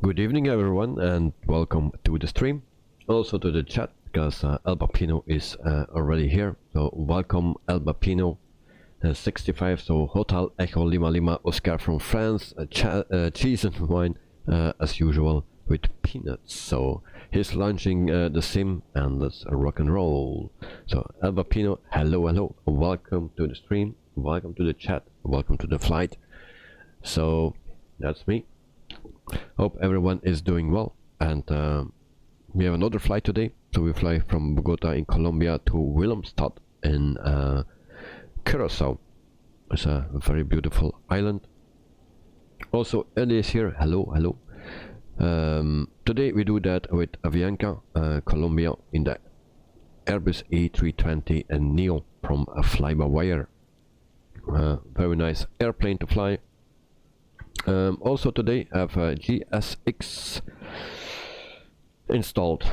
Good evening everyone and welcome to the stream, also to the chat because Albapino is already here, so welcome Albapino 65, so Hotel Echo Lima Lima Oscar from France, cheese and wine as usual with peanuts, so he's launching the sim and let's rock and roll. So Albapino, hello, welcome to the stream, welcome to the chat, welcome to the flight. So that's me. Hope everyone is doing well, and we have another flight today. So we fly from Bogotá in Colombia to Willemstad in Curaçao. It's a very beautiful island. Also Eddie is here, hello. Today we do that with Avianca, Colombia, in the Airbus A320 and Neo from a flybywire. Very nice airplane to fly. Also today I have a GSX installed.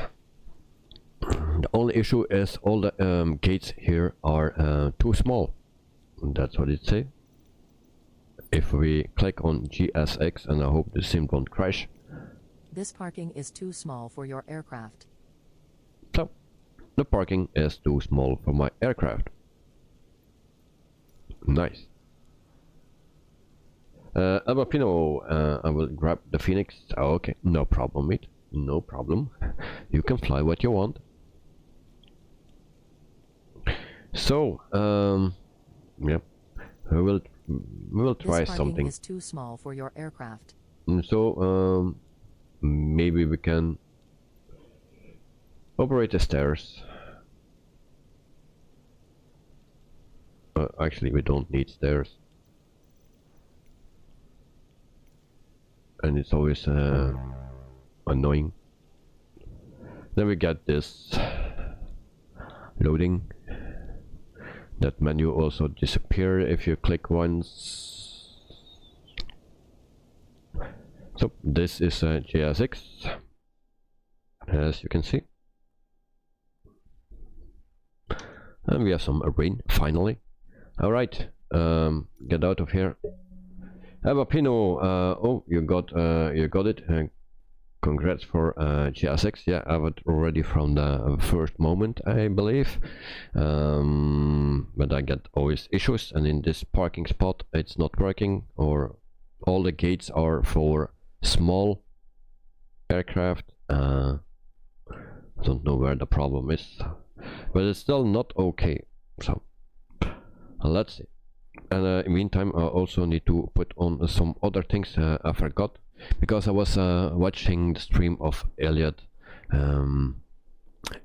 The only issue is all the gates here are too small. That's what it says. If we click on GSX, and I hope the sim won't crash. This parking is too small for your aircraft. So the parking is too small for my aircraft. Nice. Albapino, I will grab the Phoenix. Oh, okay, no problem, mate. No problem. You can fly what you want. So, yeah, we will try something. This parking is too small for your aircraft. So, maybe we can operate the stairs. Actually, we don't need stairs. And it's always annoying. Then we get this loading. That menu also disappear if you click once. So this is a GSX, as you can see. And we have some rain finally. Alright, get out of here. Albapino, oh, you got it. Congrats for GSX. Yeah, I have it already from the first moment, I believe. But I get always issues, and in this parking spot, it's not working, or all the gates are for small aircraft. I don't know where the problem is, but it's still not okay. So let's see. And in the meantime, I also need to put on some other things I forgot, because I was watching the stream of Elliot.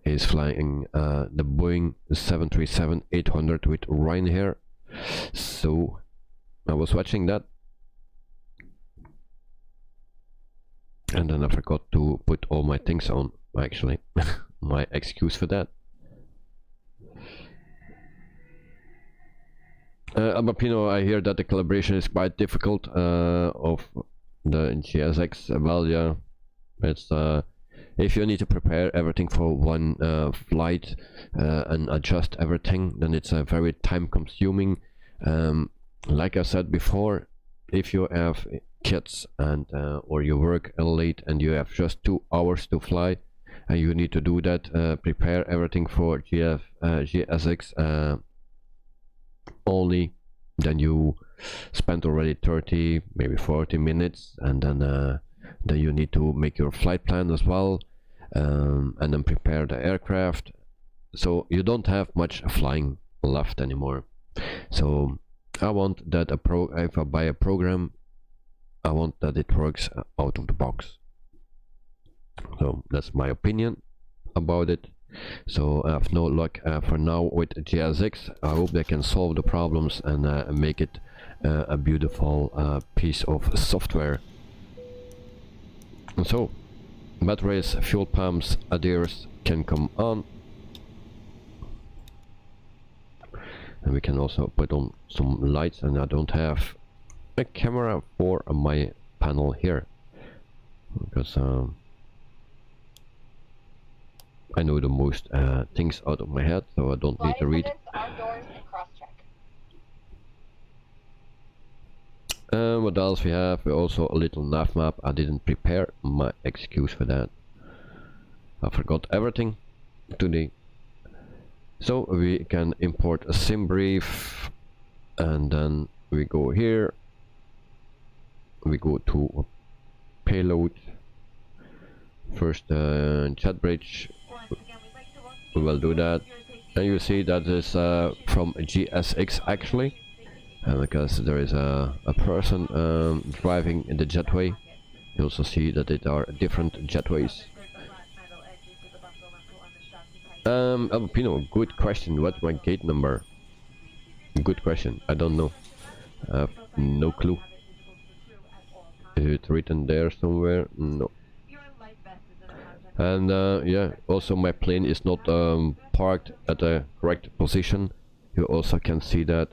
He's flying the Boeing 737-800 with Ryan here, so I was watching that, and then I forgot to put all my things on. Actually, my excuse for that. Albapino, I hear that the calibration is quite difficult of the GSX. Well, yeah, it's if you need to prepare everything for one flight and adjust everything, then it's very time consuming. Like I said before, if you have kids and or you work late and you have just 2 hours to fly and you need to do that, prepare everything for GSX only, then you spend already 30 maybe 40 minutes, and then you need to make your flight plan as well, and then prepare the aircraft, so you don't have much flying left anymore. So I want that if I buy a program, I want that it works out of the box. So that's my opinion about it. So I have no luck for now with GSX. I hope they can solve the problems and make it a beautiful piece of software. And so batteries, fuel pumps, adheres can come on, and we can also put on some lights. And I don't have a camera for my panel here because I know the most things out of my head, so I don't need to read. What else we have? We also a little nav map. I didn't prepare, my excuse for that. I forgot everything today. So we can import a sim brief, and then we go here. We go to payload. First chat bridge. We will do that, and you see that is from GSX actually. Because there is a person driving in the jetway. You also see that it are different jetways. Alpino, good question. What's my gate number? Good question. I don't know. I have no clue. Is it written there somewhere? No. And yeah, also my plane is not parked at the correct position. You also can see that.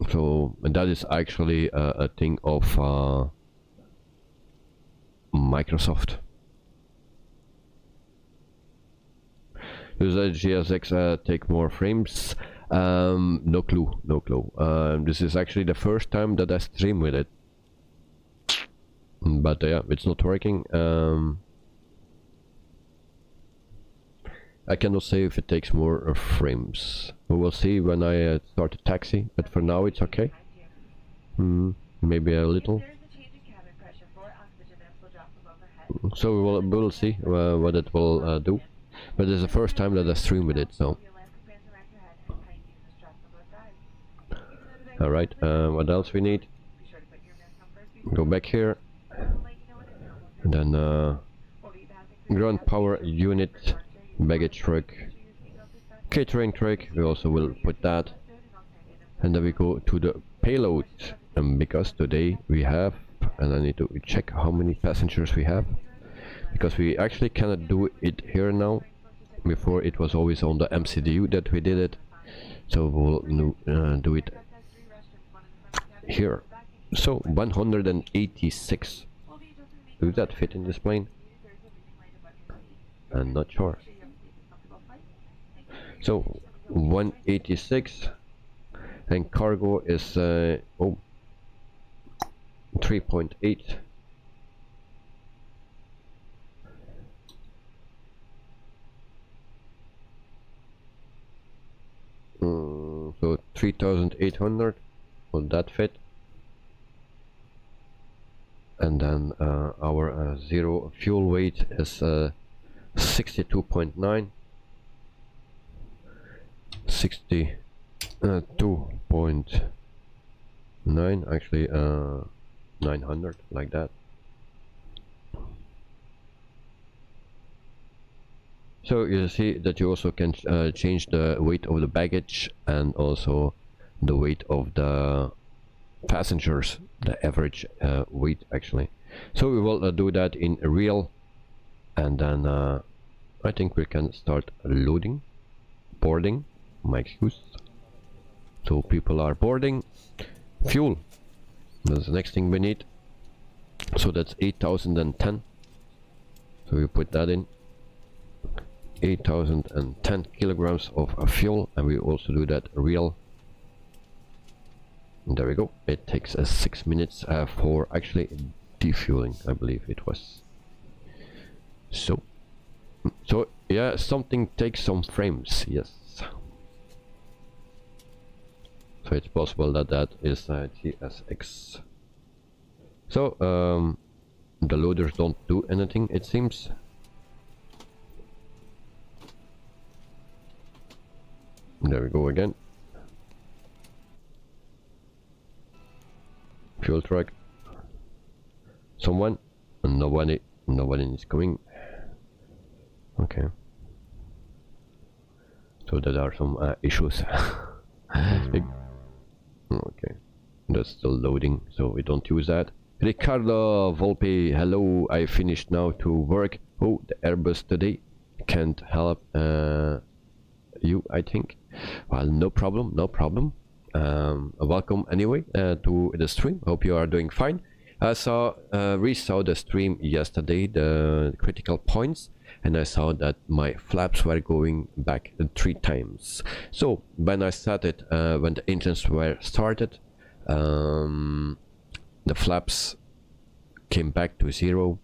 So that is actually a thing of Microsoft. Does the GSX take more frames? No clue, no clue. This is actually the first time that I stream with it. But yeah, it's not working. I cannot say if it takes more frames. We will see when I start a taxi, but for now it's okay. Maybe a little. So we will see what it will do. But it's the first time that I stream with it, so. Alright, what else we need? Go back here. And then ground power unit. Baggage truck, catering truck, we also will put that, and then we go to the payload, because today we have, and I need to check how many passengers we have, because we actually cannot do it here now. Before it was always on the MCDU that we did it, so we'll do it here. So 186. Does that fit in this plane? I'm not sure. So 186, and cargo is 3.8. So 3,800. Will that fit? And then our zero fuel weight is 62.9. 62.9, actually 900, like that. So you see that you also can change the weight of the baggage and also the weight of the passengers, the average weight actually. So we will do that in real, and then I think we can start loading, boarding. My excuse. So people are boarding. Fuel, that's the next thing we need. So that's 8,010. So we put that in. 8,010 kilograms of fuel, and we also do that real. And there we go. It takes 6 minutes for actually defueling, I believe it was. So yeah, something takes some frames, yes. So it's possible that that is GSX. So the loaders don't do anything, it seems. There we go again. Fuel truck. Someone? Nobody is coming. Okay. So there are some issues. Okay, that's still loading, so we don't use that. Ricardo Volpe, hello, I finished now to work. Oh, the Airbus today can't help you, I think. Well, no problem, no problem. Welcome anyway to the stream. Hope you are doing fine. I resaw the stream yesterday, the critical points, and I saw that my flaps were going back 3 times. So when I started, when the engines were started, the flaps came back to 0.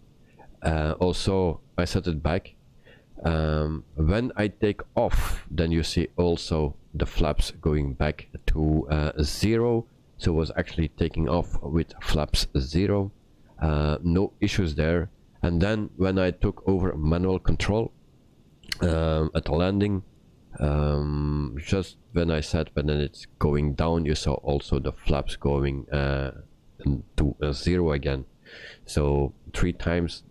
Also I set it back. When I take off, then you see also the flaps going back to 0. So it was actually taking off with flaps 0. No issues there. And then when I took over manual control at the landing, just when I said when it's going down, you saw also the flaps going to 0 again. So 3 times.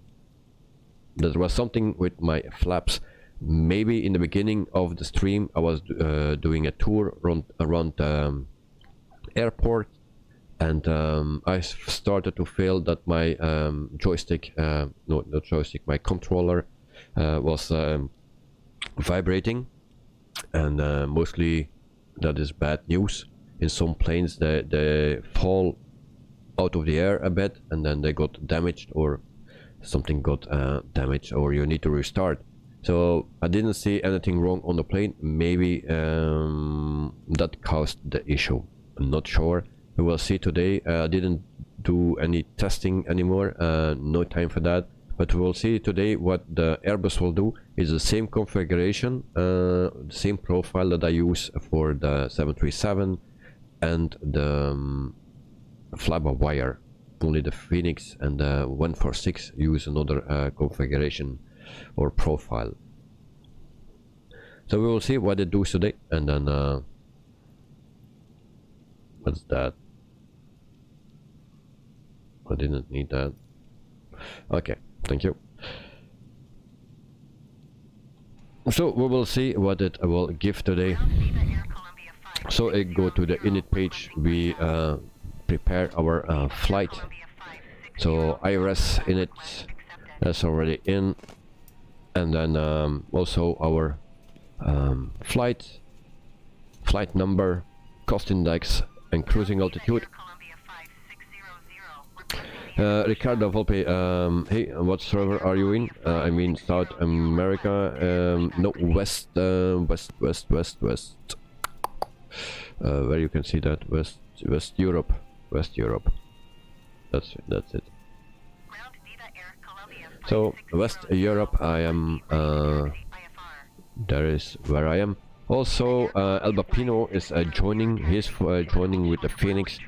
There was something with my flaps. Maybe in the beginning of the stream I was doing a tour around the airport, and I started to feel that my joystick, no, not joystick, my controller was vibrating, and mostly that is bad news. In some planes they fall out of the air a bit and then they got damaged, or something got damaged, or you need to restart. So I didn't see anything wrong on the plane. Maybe that caused the issue. I'm not sure. We will see today. I didn't do any testing anymore. No time for that. But we will see today what the Airbus will do. Is the same configuration, the same profile that I use for the 737 and the flybywire. Only the Phoenix and the 146 use another configuration or profile. So we will see what it does today, and then what's that? I didn't need that. Okay, thank you. So we will see what it will give today. So I go to the init page. We prepare our flight. So IRS init, that's already in, and then also our flight number, cost index, and cruising altitude. Ricardo Volpe, hey, what server are you in? I mean South America, no, west, west. Where you can see that West Europe. That's it. So West Europe, I am. There is where I am. Also, Albapino is joining. He's joining with the Phoenix.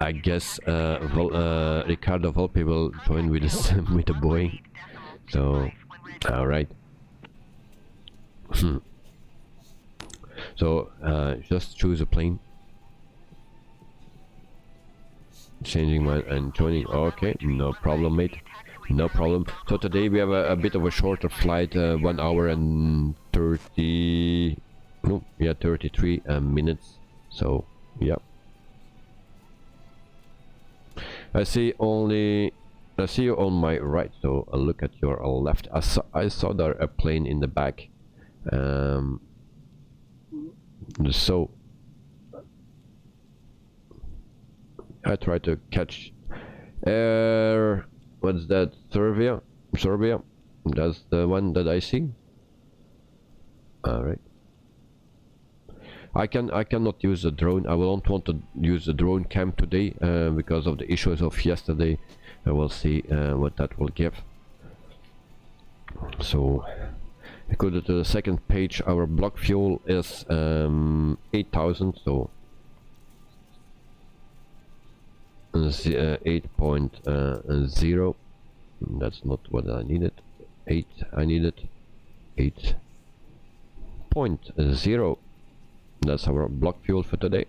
I guess Ricardo Volpe will join with the with the Boeing. So, all right. So just choose a plane. Changing my and joining. Okay, no problem, mate. No problem. So today we have a bit of a shorter flight, 1 hour and 30. No, yeah, 33 minutes. So yeah. I see you on my right. So I'll look at your left. I saw there a plane in the back. So I try to catch air. What's that? Serbia. That's the one that I see. All right. I cannot use the drone. I don't want to use the drone cam today because of the issues of yesterday. I will see what that will give. So I go to the second page. Our block fuel is 8,000. So 8.0. That's not what I needed. I needed 8.0. That's our block fuel for today.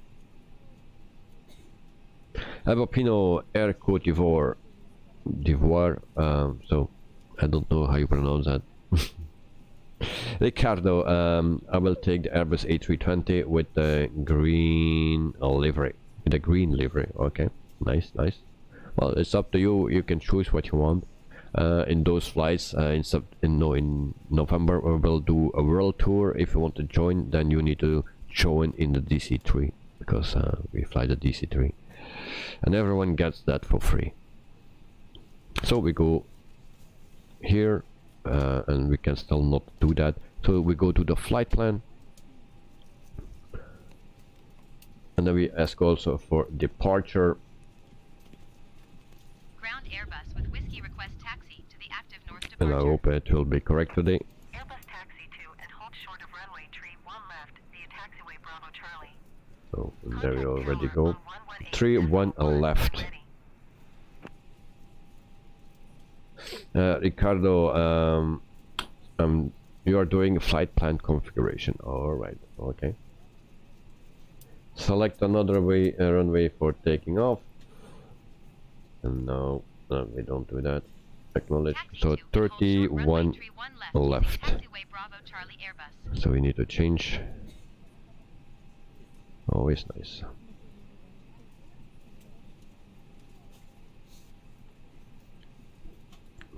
Albapino Air Cote d'Ivoire. So I don't know how you pronounce that. Ricardo, I will take the Airbus A320 with the green livery. Okay, nice. Well, it's up to you. You can choose what you want. In those flights, in November we will do a world tour. If you want to join, then you need to join in the DC3, because we fly the DC3, and everyone gets that for free. So we go here, and we can still not do that. So we go to the flight plan. And then we ask also for departure. Ground Airbus with whiskey request taxi to the active north departure. And I hope it will be correct today. Airbus taxi to and hold short of runway tree 1 left via taxiway Bravo Charlie. So there we already go. 3-1 left. Ricardo, you are doing flight plan configuration. All right, okay. Select another runway for taking off. And no, we don't do that. Acknowledge. So 31 left. So we need to change. Always nice.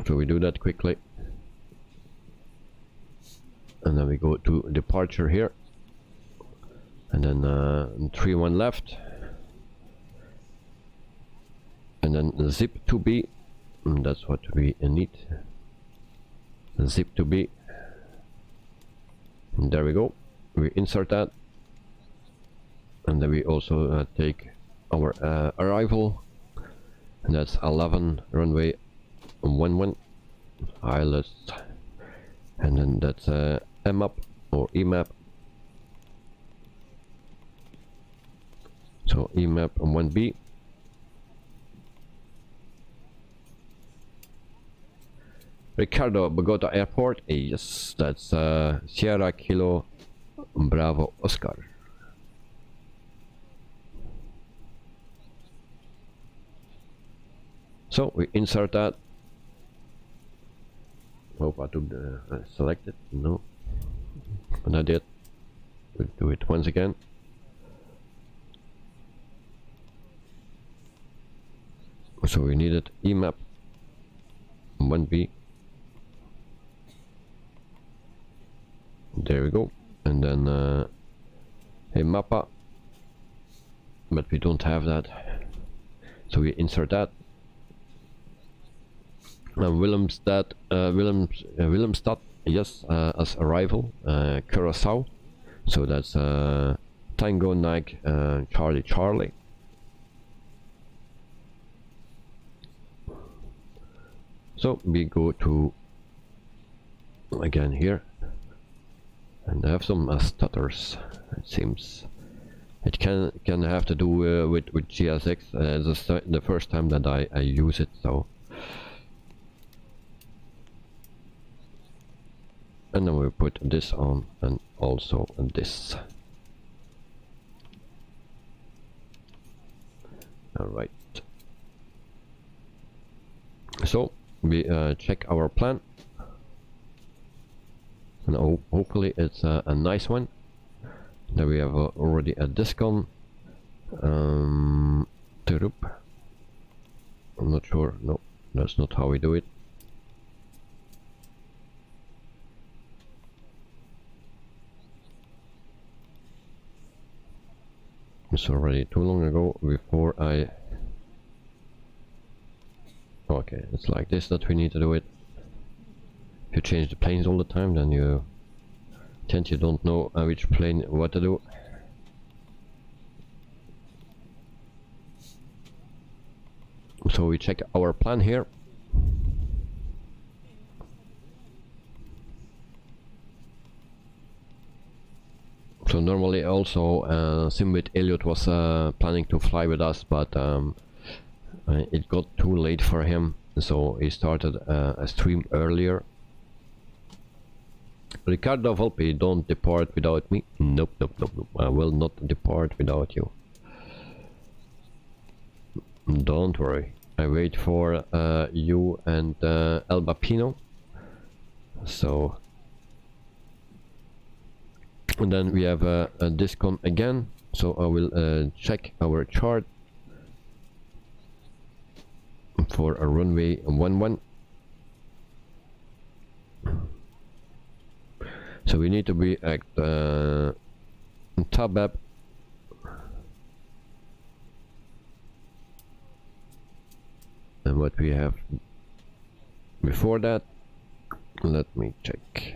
So we do that quickly. And then we go to departure here. And then 3-1 left. And then zip to B. And that's what we need. Zip to B. And there we go. We insert that. And then we also take our arrival. And that's 11 runway 11 ILS. And then that's MAP or EMAP. So EMAP 1B. Ricardo, Bogotá Airport. Yes, that's Sierra Kilo Bravo Oscar. So we insert that. Hope I took the selected. No, but I did. We'll do it once again. So we needed EMAP 1B. There we go. And then a mappa, but we don't have that. So we insert that. Willemstad, Willemstad, yes, as arrival, Curaçao. So that's Tango Nike Charlie Charlie. So we go to again here, and I have some stutters. It seems it can have to do with GSX. The first time that I use it, so. And then we put this on, and also this. Alright. So we check our plan. And hopefully it's a nice one. Then we have already a discon. I'm not sure. No, that's not how we do it. It's already too long ago before I... Okay, it's like this that we need to do it. If you change the planes all the time, then you don't know which plane what to do. So we check our plan here. So normally also Simwit Elliot was planning to fly with us, but it got too late for him, so he started a stream earlier. Ricardo Volpe, don't depart without me. Nope, nope, nope, nope. I will not depart without you. Don't worry. I wait for you and El Bapino. So... And then we have a discon again, so I will check our chart for a runway 11. So we need to be at Tabab. And what we have before that, let me check.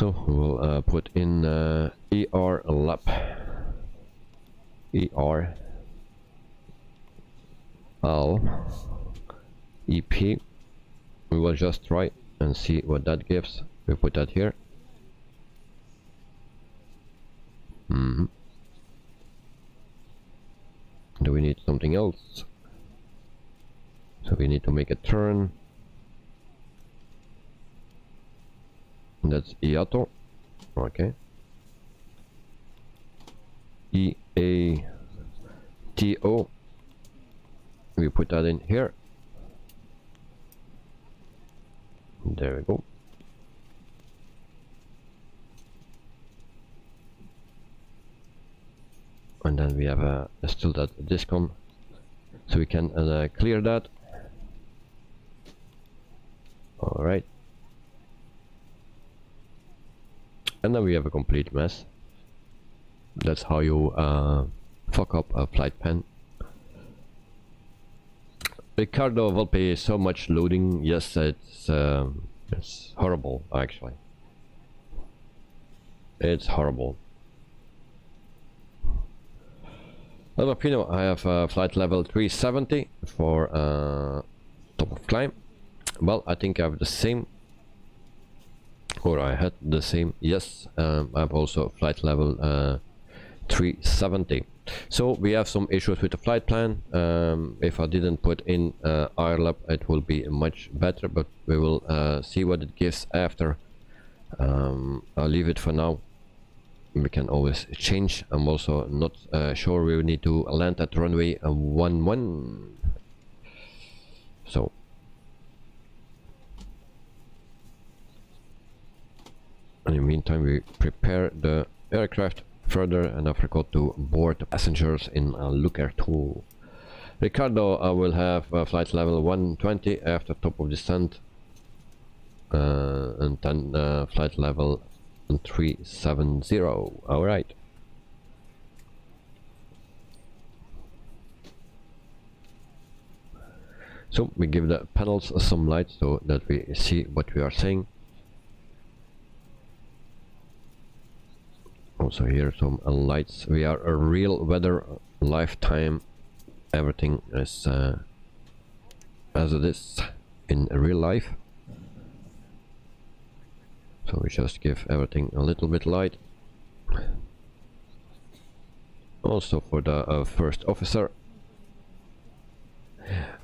So we'll put in ER lap, ER L EP. We will just try and see what that gives. We put that here. Do we need something else? So we need to make a turn. That's IATO. Okay. EATO. We put that in here. There we go. And then we have still that discom, so we can clear that. All right. And then we have a complete mess. That's how you fuck up a flight pen. Ricardo Volpe, so much loading. Yes, it's horrible actually. It's horrible. Pino, I have flight level 370 for top of climb. Well, I think I have the same, or I had the same. Yes, I have also flight level 370. So we have some issues with the flight plan. If I didn't put in IRLAP, it will be much better, but we will see what it gives after. I'll leave it for now. We can always change. I'm also not sure we need to land at runway 11. So in the meantime, we prepare the aircraft further, and I forgot to board the passengers in Looker 2. Ricardo will have flight level 120 after top of descent, and then flight level 370. All right. So we give the panels some light so that we see what we are saying. Also here some lights. We are a real weather, lifetime. Everything is as it is in real life. So we just give everything a little bit light. Also for the first officer.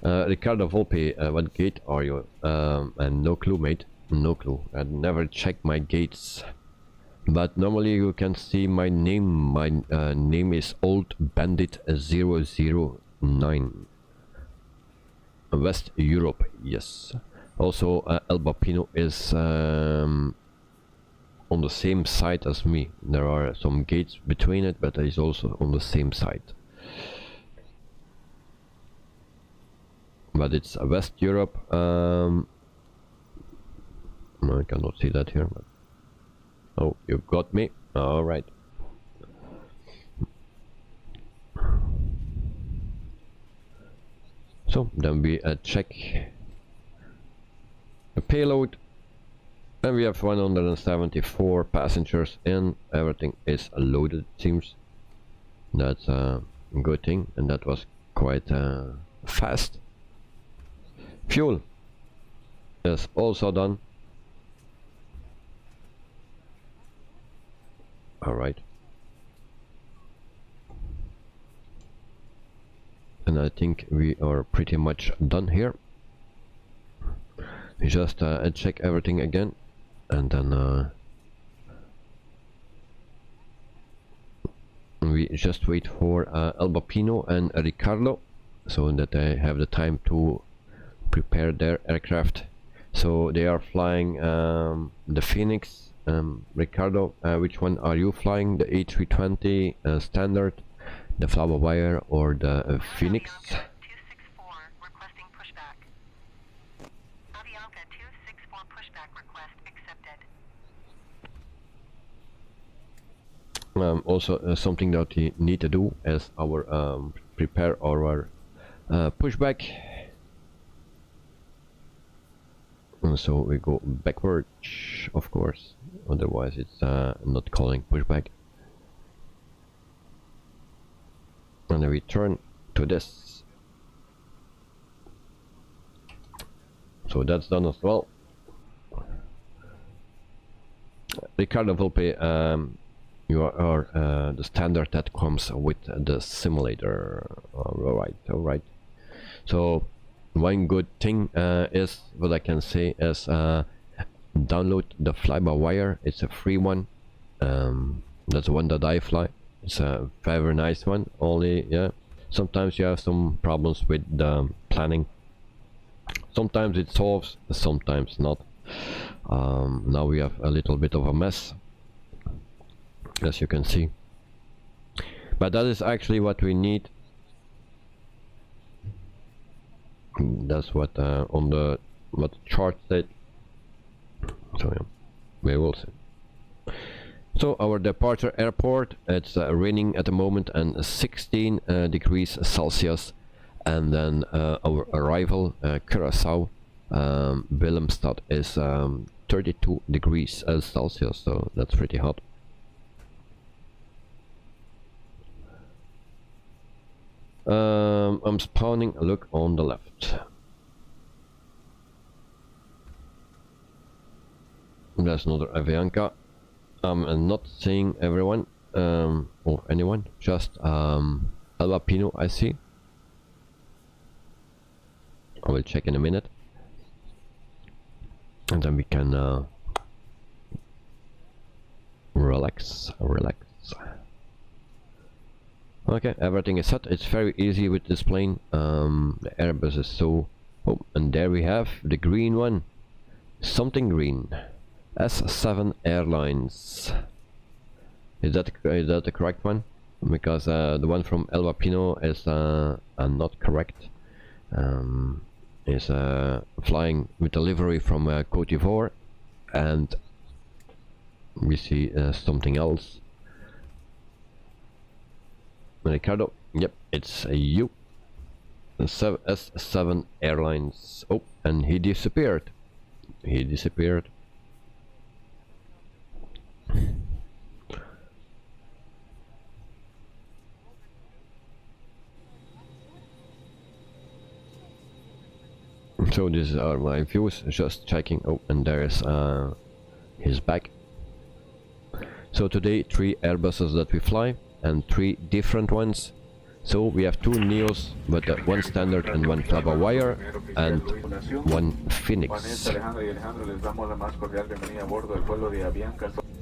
Ricardo Volpe, what gate are you? And no clue, mate. No clue. I never check my gates. But normally you can see my name. My name is Old Bandit 009. West Europe, yes. Also El Bapino is on the same side as me. There are some gates between it, but it is also on the same side. But it's West Europe. I cannot see that here. But oh, you got me. All right. So then we check the payload, and we have 174 passengers in. Everything is loaded, it seems. That's a good thing, and that was quite fast. Fuel is also done. All right. And I think we are pretty much done here. We just check everything again, and then we just wait for El Bapino and Ricardo, so that they have the time to prepare their aircraft. So they are flying the Phoenix. Ricardo, which one are you flying? The A320 standard, the flybywire, or the Phoenix? 264 requesting pushback. Avianca 264 pushback request accepted. Also something that we need to do is our prepare our pushback. And so we go backwards, of course, otherwise it's not calling pushback. And then we turn to this. So that's done as well. Ricardo will pay the standard that comes with the simulator. Alright. So one good thing is what I can say is download the fly-by-wire. It's a free one. That's the one that I fly. It's a very nice one. Only sometimes you have some problems with the planning. Sometimes it solves, sometimes not. Now we have a little bit of a mess, as you can see, but that is actually what we need. That's what on the chart said. So yeah, we will see. So our departure airport, it's raining at the moment and 16 degrees Celsius, and then our arrival Curaçao, Willemstad is 32 degrees Celsius, so that's pretty hot. I'm spawning a look on the left. There's another Avianca. I'm not seeing everyone or anyone, just Alba Pino I see. I will check in a minute, and then we can relax. Okay, everything is set. It's very easy with this plane. The Airbus is so... Oh, and there we have the green one. Something green. S7 Airlines. Is that the correct one? Because the one from El Vapino is not correct. Is flying with delivery from Côte d'Ivoire, and we see something else. Ricardo, yep, it's you. S7 Airlines. Oh, and he disappeared. So these are my views, just checking. Oh, and there's his back. So today 3 Airbuses that we fly, and 3 different ones. So we have 2 Neos, but 1 standard and 1 fly-by-wire, and 1 Phoenix.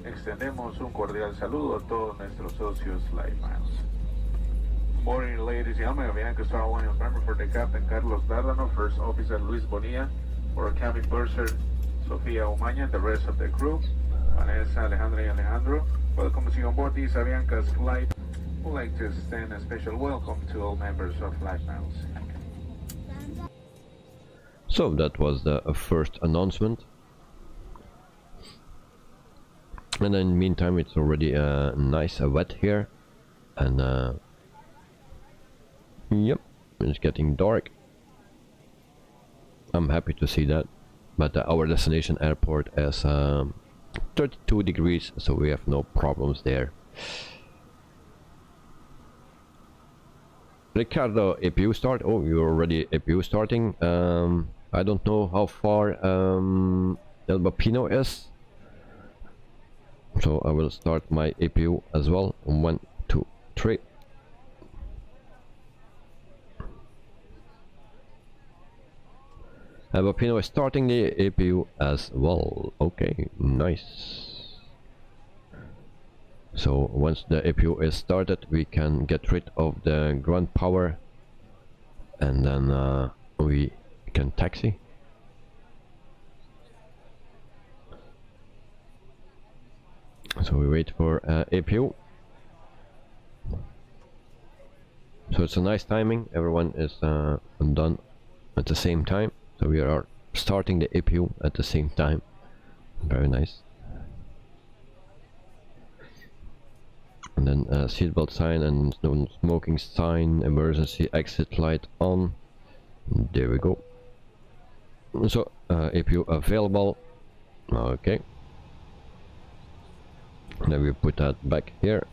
Extendemos un cordial saludo a todos nuestros socios Lifegoods. Morning, ladies and gentlemen. Avianca Star 1 member for the Captain Carlos Dardano, First Officer Luis Bonilla, for cabin purser Sofia Umaña, and the rest of the crew, Vanessa, Alejandra, and Alejandro. Welcome to you on board this Avianca's flight. We'd like to extend a special welcome to all members of Lifegoods. So that was the first announcement. And in the meantime, it's already nice wet here, and yep, it's getting dark. I'm happy to see that, but our destination airport is 32 degrees, so we have no problems there. Ricardo, APU start. Oh, you're already APU starting. I don't know how far El Bapino is, so I will start my APU as well. 1, 2, 3. El Bapino is starting the APU as well. Okay, nice. So once the APU is started, we can get rid of the ground power, and then we can taxi. So we wait for APU. So it's a nice timing. Everyone is done at the same time. So we are starting the APU at the same time. Very nice. And then seatbelt sign and no smoking sign, emergency exit light on. There we go. So APU available. Okay. Then we put that back here.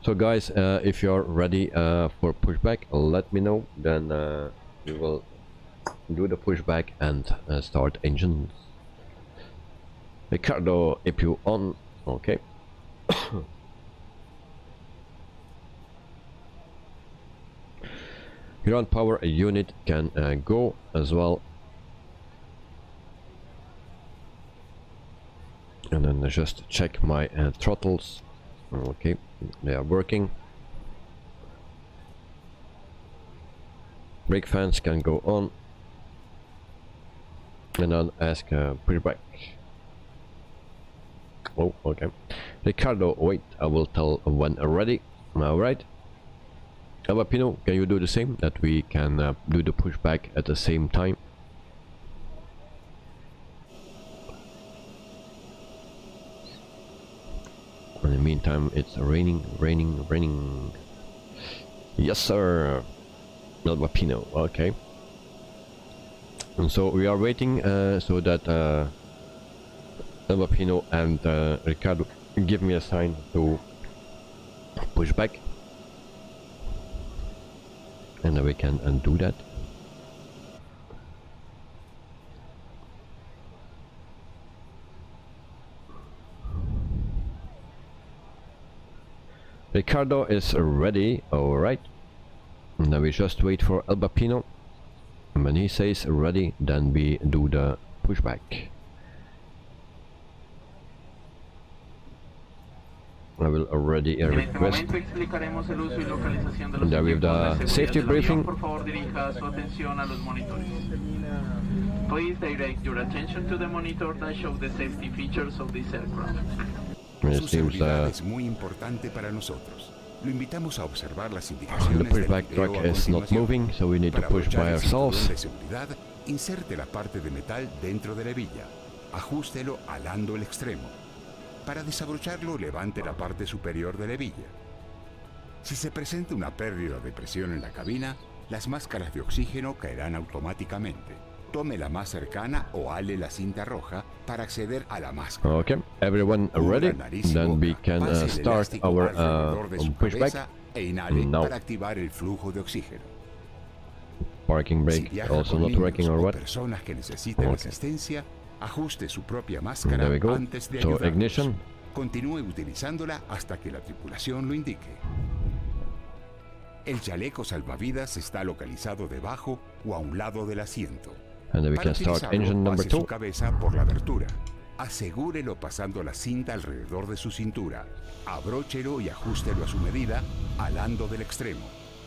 So guys, if you're ready for pushback, let me know. Then we will do the pushback and start engines. Ricardo APU on. Okay. Ground power unit can go as well. And then just check my throttles. Okay, they are working. Brake fans can go on. And then ask pushback. Oh, okay. Ricardo, wait, I will tell when ready. Alright. Pino, can you do the same? That we can do the pushback at the same time. In the meantime, it's raining. Yes, sir. Pino, okay. And so we are waiting so that Pino and Ricardo give me a sign to push back. And then we can undo that. Ricardo is ready, alright. And then we just wait for Pino. And when he says ready, then we do the pushback. I will already request. And then we have the safety briefing. Please direct your attention to the monitor that shows the safety features of this aircraft. Su seguridad es muy importante para nosotros. Lo invitamos a observar las the indicaciones pushback del video track a is not continuación. moving, so we need to Para push abrochar by el cinturón ourselves. de seguridad, inserte la parte de metal dentro de la hebilla. Ajústelo alando el extremo. Para desabrocharlo, levante la parte superior de la hebilla. Si se presenta una pérdida de presión en la cabina, las máscaras de oxígeno caerán automáticamente. Tome la más cercana o ale la cinta roja para acceder a la máscara. Okay, everyone ready? Cubra nariz y Then we boca. can Pase el start elástico our alrededor de su pushback. cabeza e inhale Now. para activar el flujo de oxígeno. Parking Si brake viaja also con not niños working or o what? personas que necesiten Okay. asistencia, ajuste su propia There máscara we go. antes de So ayudarlos. ignition. Continúe utilizándola hasta que la tripulación lo indique. El chaleco salvavidas está localizado debajo o a un lado del asiento. And then we Para can start utilizarlo, engine number pase su 2. cabeza por la abertura. Asegúrelo pasando la cinta alrededor de su cintura. Abróchelo y ajústelo a su medida, alando del extremo.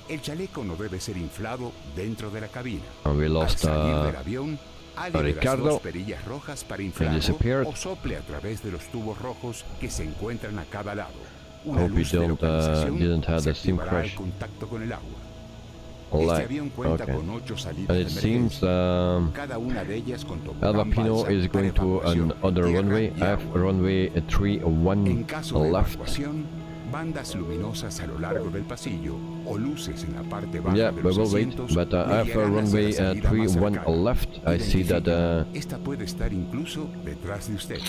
El chaleco no debe ser inflado dentro de la cabina. And we Al lost salir del avión, ale de las Ricardo. dos perillas rojas para inflarlo disappeared. o sople a través de los tubos rojos que se encuentran a cada lado. Una Hope we luz de didn't localización have se the SIM activará al crash. contacto con el agua. All Este right. avión cuenta Okay. con 8 salidas And de it seems emergencia, cada una de ellas con tobogán Pino balsa is going para to evacuación, another tierra runway. y I have agua. runway En 31 caso de left. evacuación, bandas luminosas a lo largo del pasillo o luces en la parte baja Yeah, de we los will wait. asientos But le I have guiarán hacia runway la salida más 31 cercana. left. I see that Esta puede estar incluso detrás de usted.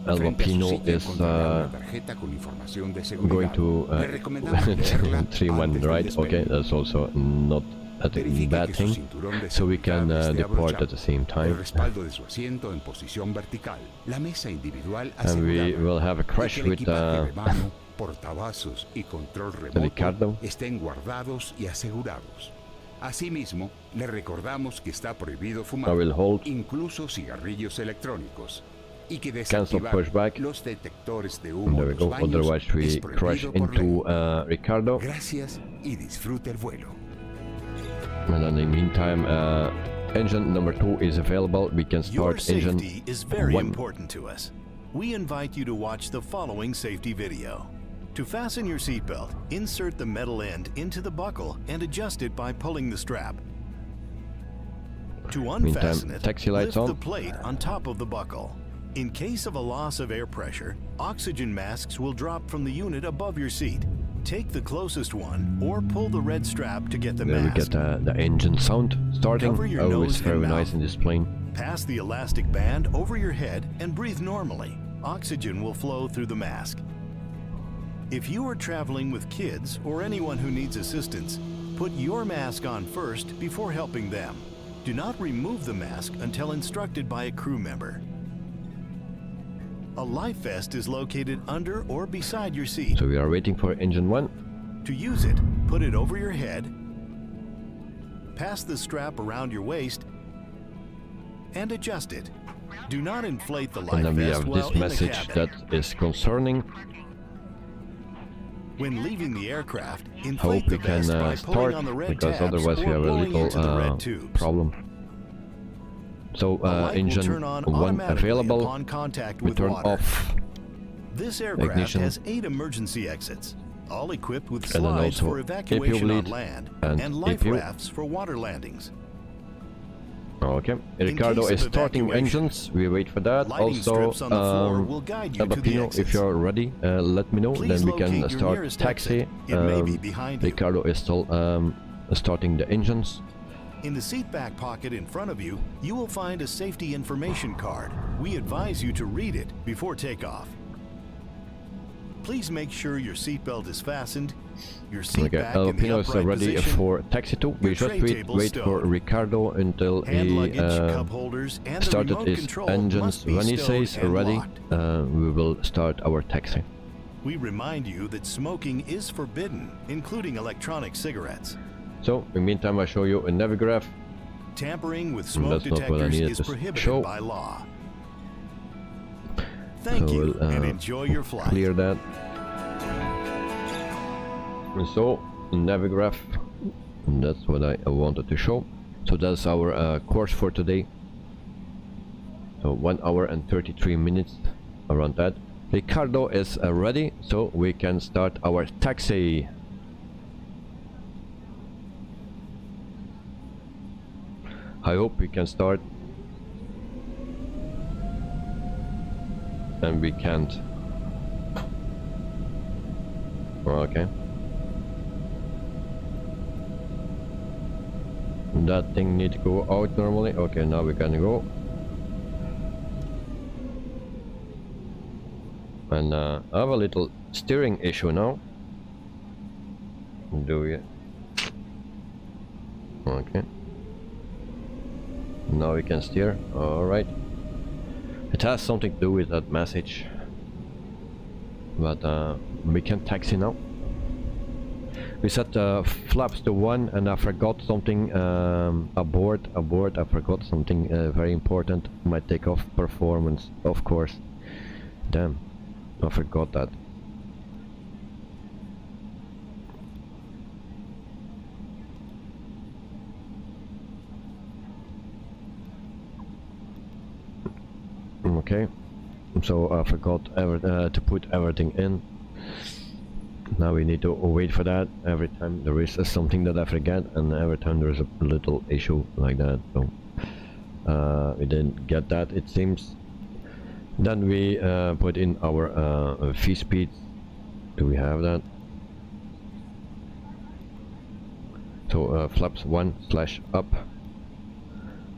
Alba Frente a su Pino silla is encontrará una tarjeta con información de seguridad. going to Le recomendamos leerla 31, antes del right? despegue. Okay, that's also not a Verifique bad que su thing. cinturón de So we can seguridad esté depart abrochado. at the same El time. respaldo de su asiento en posición vertical. La mesa individual And we asegurada. will have a Y crash que el with equipaje de mano, portavasos y control remoto Ricardo. estén guardados y asegurados. Asimismo, le recordamos que está prohibido fumar, I will hold. incluso cigarrillos electrónicos, y que Cancel desactivar pushback. los detectores de And humo there we en los go. baños Otherwise es we prohibido crash por into ley. Ricardo. Gracias y disfrute el vuelo. And in the meantime, engine number 2 is available. We can Your start engine safety is very 1. important to us. We invite you to watch the following safety video. To fasten your seatbelt, insert the metal end into the buckle and adjust it by pulling the strap. To unfasten it, taxi lights lift the on. plate on top of the buckle. In case of a loss of air pressure, oxygen masks will drop from the unit above your seat. Take the closest one or pull the red strap to get the There we mask. get the engine sound starting. Cover your Always nose very and nice mouth. in this plane. Pass the elastic band over your head and breathe normally. Oxygen will flow through the mask. If you are traveling with kids or anyone who needs assistance, put your mask on first before helping them. Do not remove the mask until instructed by a crew member. A life vest is located under or beside your seat. So we are waiting for engine 1. To use it, put it over your head, pass the strap around your waist, and adjust it. Do not inflate the And life then we vest have while this in the message cabin. that is concerning. When leaving the aircraft, Hope inflate we the can vest by start, pulling on the red because tabs otherwise we or have a blowing into the little red tubes. problem. So The light will engine turn on 1 automatically available. upon contact We with turn water. off, This aircraft ignition. has 8 emergency exits, all equipped with And then slides also, for if you evacuation on bleed, land and and life if you- rafts for water landings. Okay, Ricardo case is of starting evacuation, engines. We wait for that. lighting Also, strips on the floor will guide you to the Albapino, exits. if you're ready, let me know. Please Then we can locate your start nearest taxi. exit. It may be behind you. Ricardo is still starting the engines. In the seat back pocket in front of you, you will find a safety information card. We advise you to read it before takeoff. Please make sure your seatbelt is fastened, your seat Okay, back in the Albapino is upright ready position, for taxi 2. We your just tray table wait for stowed. Ricardo until hand he luggage, cup holders, and the started remote his control engines. must be When he stowed says and ready, locked. we will start our taxi. We remind you that smoking is forbidden, including electronic cigarettes. So, in the meantime, I show you a Navigraph. Tampering with smoke That's not what I detectors needed is to prohibited show. by law. Thank So you, we'll, and enjoy your flight. Clear that. And so, Navigraph, that's what I wanted to show. So that's our course for today. So 1 hour and 33 minutes, around that. Ricardo is ready, so we can start our taxi. I hope we can start. And we can't. Okay. That thing need to go out normally. Okay, now we can go. And I have a little steering issue now. Do we? Okay. Now we can steer. Alright. It has something to do with that message. But we can taxi now. We set flaps to 1 and I forgot something aboard. I forgot something very important. My takeoff performance, of course. Damn, I forgot that. Okay, so I forgot to put everything in. Now we need to wait for that. Every time there is something that I forget, and every time there is a little issue like that. So we didn't get that, it seems. Then we put in our V speeds. Do we have that? So flaps 1/up.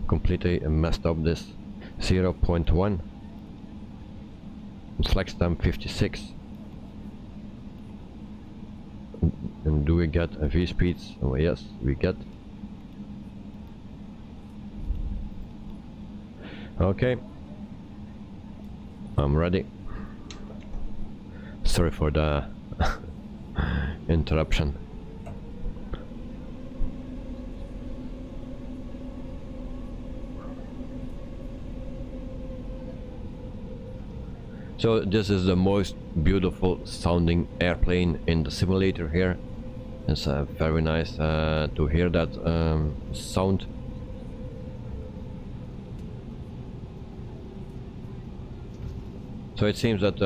Completely messed up this 0.1. Flex time 56. And do we get a V speeds? Oh yes, we get. Okay, I'm ready. Sorry for the interruption. So this is the most beautiful sounding airplane in the simulator here. It's very nice to hear that sound. So it seems that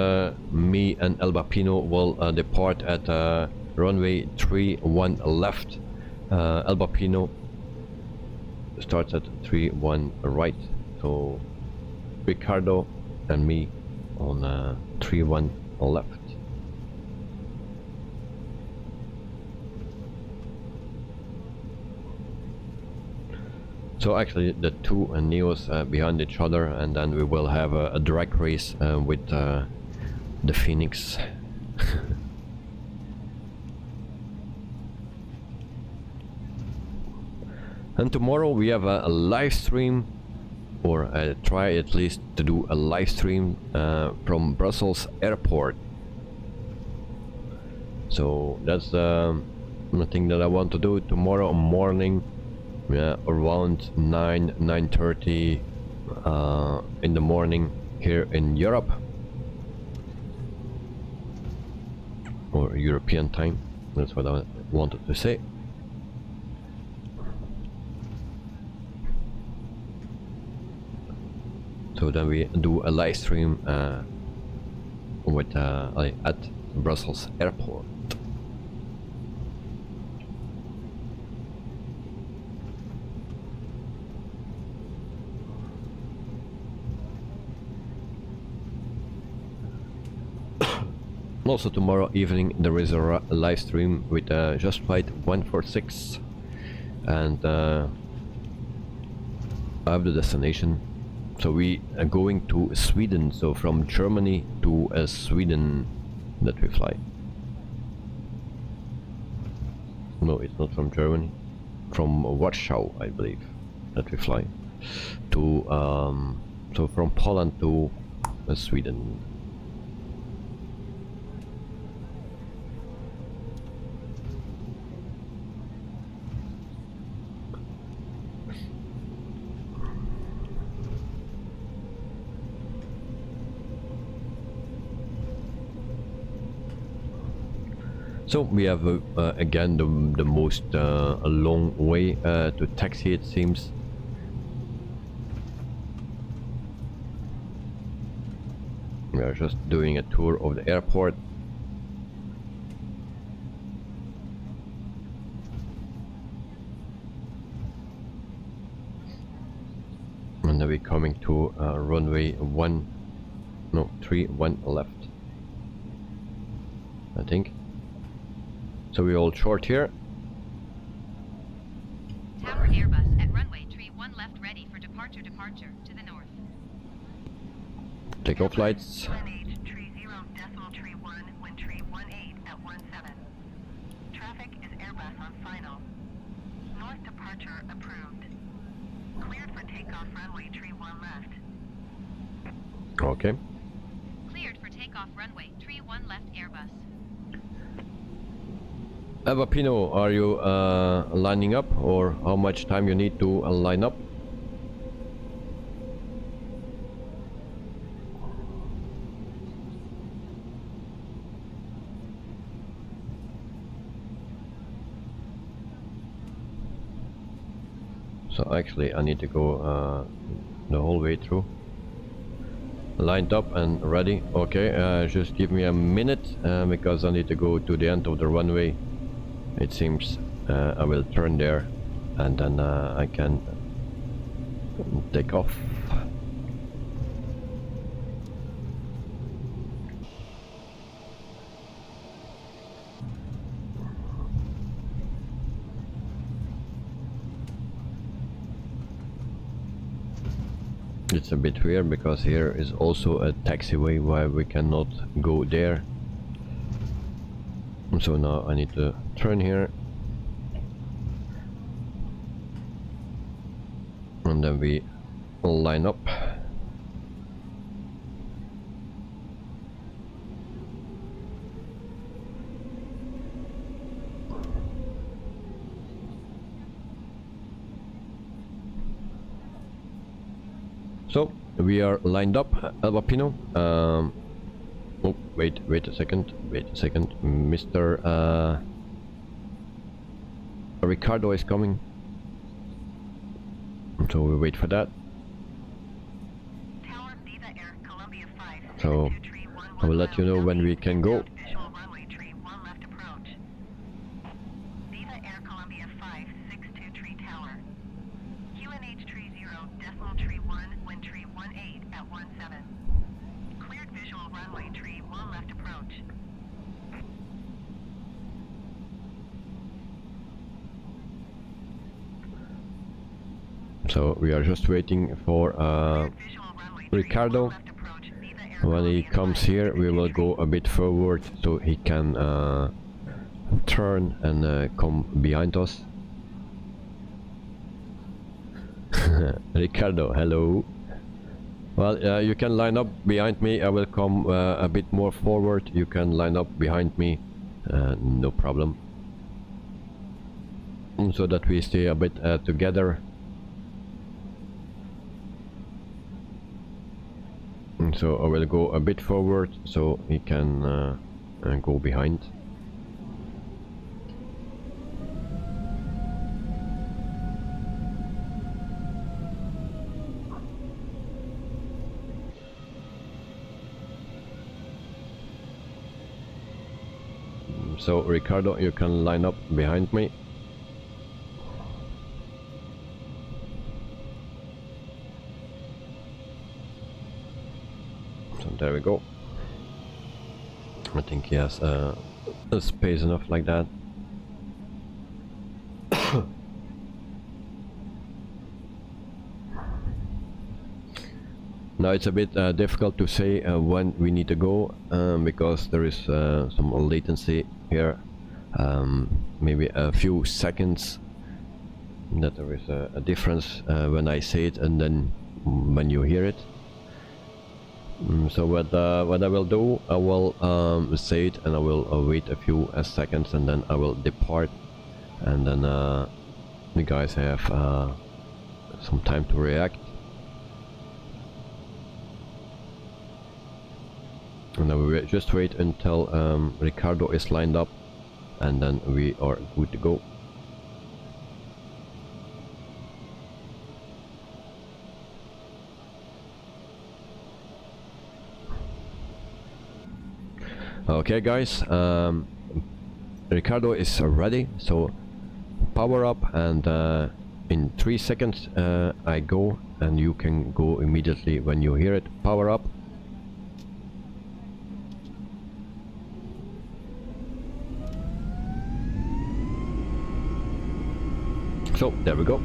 me and Albapino will depart at runway 31 left. Albapino starts at 31 right. So Ricardo and me on 31 left. So actually the two Neos behind each other, and then we will have a drag race with the Phoenix. And tomorrow we have a live stream, or try at least to do a live stream from Brussels airport. So that's the thing that I want to do tomorrow morning, around 9:30 in the morning here in Europe, or European time. That's what I wanted to say. So then we do a live stream with at Brussels airport. Also tomorrow evening there is a live stream with Just Flight 146, and I have the destination. So we are going to Sweden, so from Germany to Sweden that we fly. No, it's not from Germany, from Warsaw I believe that we fly to so from Poland to Sweden. So we have again the most a long way to taxi, it seems. We are just doing a tour of the airport. And then we're coming to runway 31 left, I think. So we all short here. Tower Airbus at runway 31 left, ready for departure to the north. Takeoff lights. QNH tree 0.31, wind tree 18 at 17. Traffic is Airbus on final. North departure approved. Cleared for takeoff runway tree 1 left. Okay. Cleared for takeoff runway tree 1 left Airbus. Eva Pino, are you lining up, or how much time you need to line up? So actually I need to go the whole way through. Lined up and ready. Okay, just give me a minute because I need to go to the end of the runway. It seems I will turn there and then I can take off. It's a bit weird because here is also a taxiway why we cannot go there. So now I need to turn here, and then we line up. So we are lined up, Alba Pino. Oh, wait a second, Mr. Ricardo is coming, so we wait for that. Tower Viva Air Colombia 5. So I will let you know when we can go. Visual runway tree 1 left approach. Viva Air Colombia 5, 62 tree tower. QNH tree 0.31, wind tree 18 at 17. Cleared visual runway tree 1 left approach. So we are just waiting for Ricardo. When he comes here, we will go a bit forward so he can turn and come behind us. Ricardo, hello. Well, you can line up behind me. I will come a bit more forward. You can line up behind me, no problem. So that we stay a bit together. So I will go a bit forward so he can go behind. So Ricardo, you can line up behind me. So there we go. I think he has space enough like that. Now it's a bit difficult to say when we need to go because there is some latency here, maybe a few seconds that there is a difference when I say it and then when you hear it. So what I will do, I will say it and I will wait a few seconds and then I will depart, and then the guys have some time to react. And then we just wait until Ricardo is lined up, and then we are good to go. Okay guys, Ricardo is ready, so power up, and in 3 seconds I go and you can go immediately when you hear it. Power up. So there we go.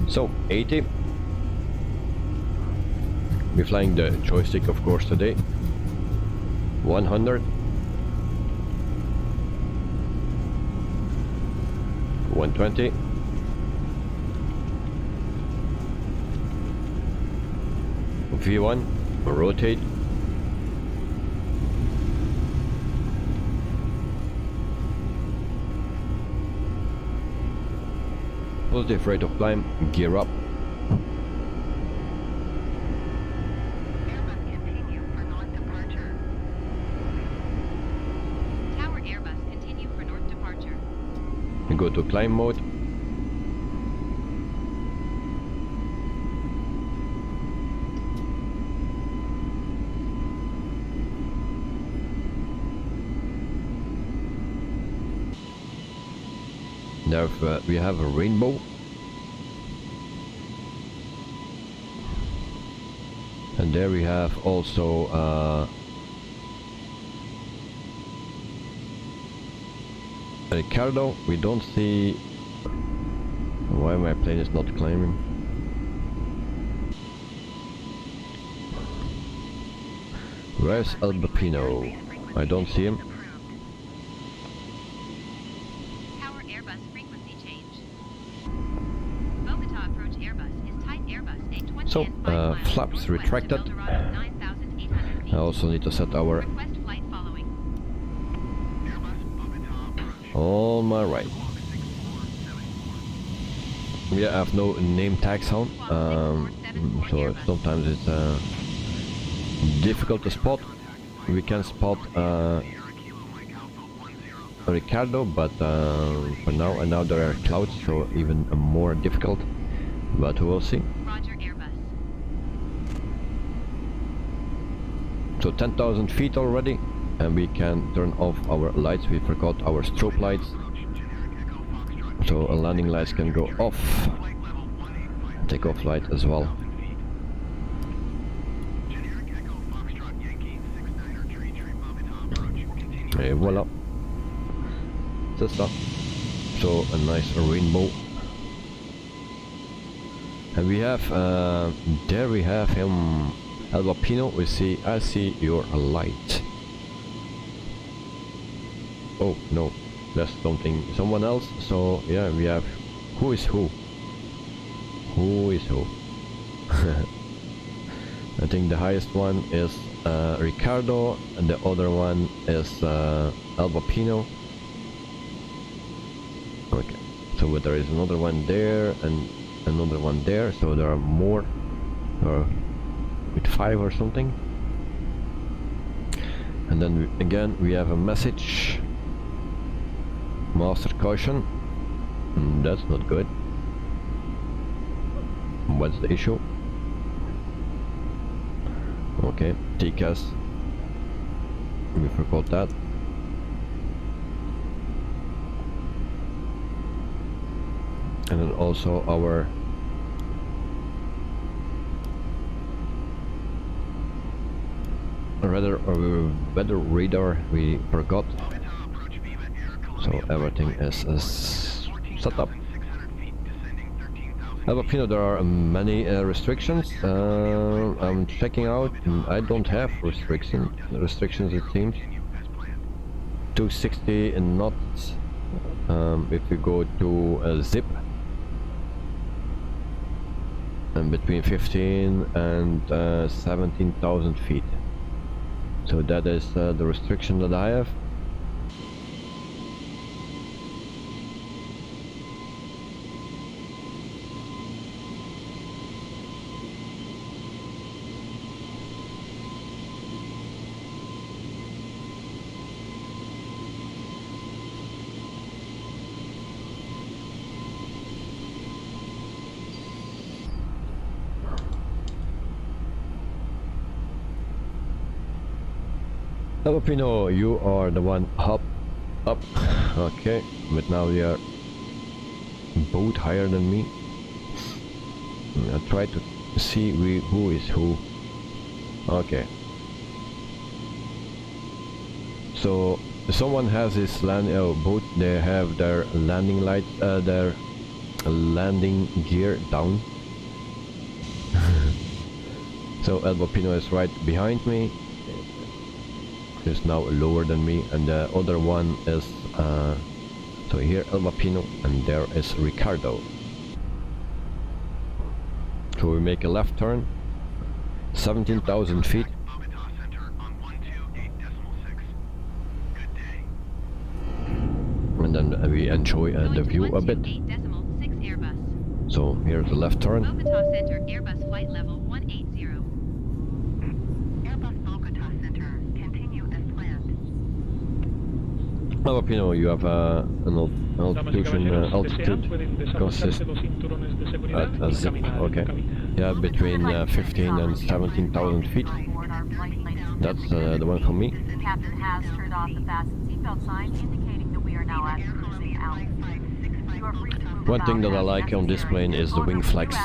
So 80. We're flying the joystick of course today. 100. 120. 1, rotate. Positive rate of climb, gear up. Airbus continue for north departure. Tower Airbus continue for north departure. We go to climb mode. There we have a rainbow, and there we have also Ricardo. We don't see why my plane is not climbing. Where's Albapino? I don't see him. Tower Airbus frequency change. Bogotá approach Airbus is tight Airbus A20. So flaps retracted. I also need to set our Request flight following. on my right. Yeah, I have no name tags on, so sometimes it's difficult to spot. We can spot Ricardo, but for now, and now there are clouds, so even more difficult. But we'll see. Roger Airbus. So 10,000 feet already, and we can turn off our lights. We forgot our strobe lights, so landing lights can go off. Takeoff light as well. Et voila. C'est ça. So a nice rainbow. And we have there we have him, Albapino. We see, I see your light. Oh no, that's someone else. So yeah, we have who is who. Who is who? I think the highest one is Ricardo, and the other one is Albapino. Okay, so there is another one there and another one there, so there are more, or with 5 or something. And then again we have a message, master caution. That's not good. What's the issue? Okay, TCAS, we forgot that. And then also our weather radar we forgot, so everything is set up. Albapino, there are many restrictions. I'm checking out. I don't have restrictions it seems. 260 knots if you go to zip, and between 15 and 17,000 feet. So that is the restriction that I have. Albapino, you are the one up. Okay, but now you are both higher than me. I try to see who is who. Okay. So someone has his boat. They have their landing lights, their landing gear down. So Albapino is right behind me. Is now lower than me, and the other one is so here Albapino, and there is Ricardo. So we make a left turn, 17,000 feet. And then we enjoy the view a bit. So here's the left turn. Bogotá Center, Airbus flight level 180. Airbus Bogotá Center, continue as planned. Albapino, you have an altitude consist at a zip. Okay, yeah, between 15 and 17,000 feet. That's the one for me. The captain has turned off the fasten seatbelt sign, indicating that we are now at cruising altitude. You are free to move One thing about that I as like on this plane is the wing flex.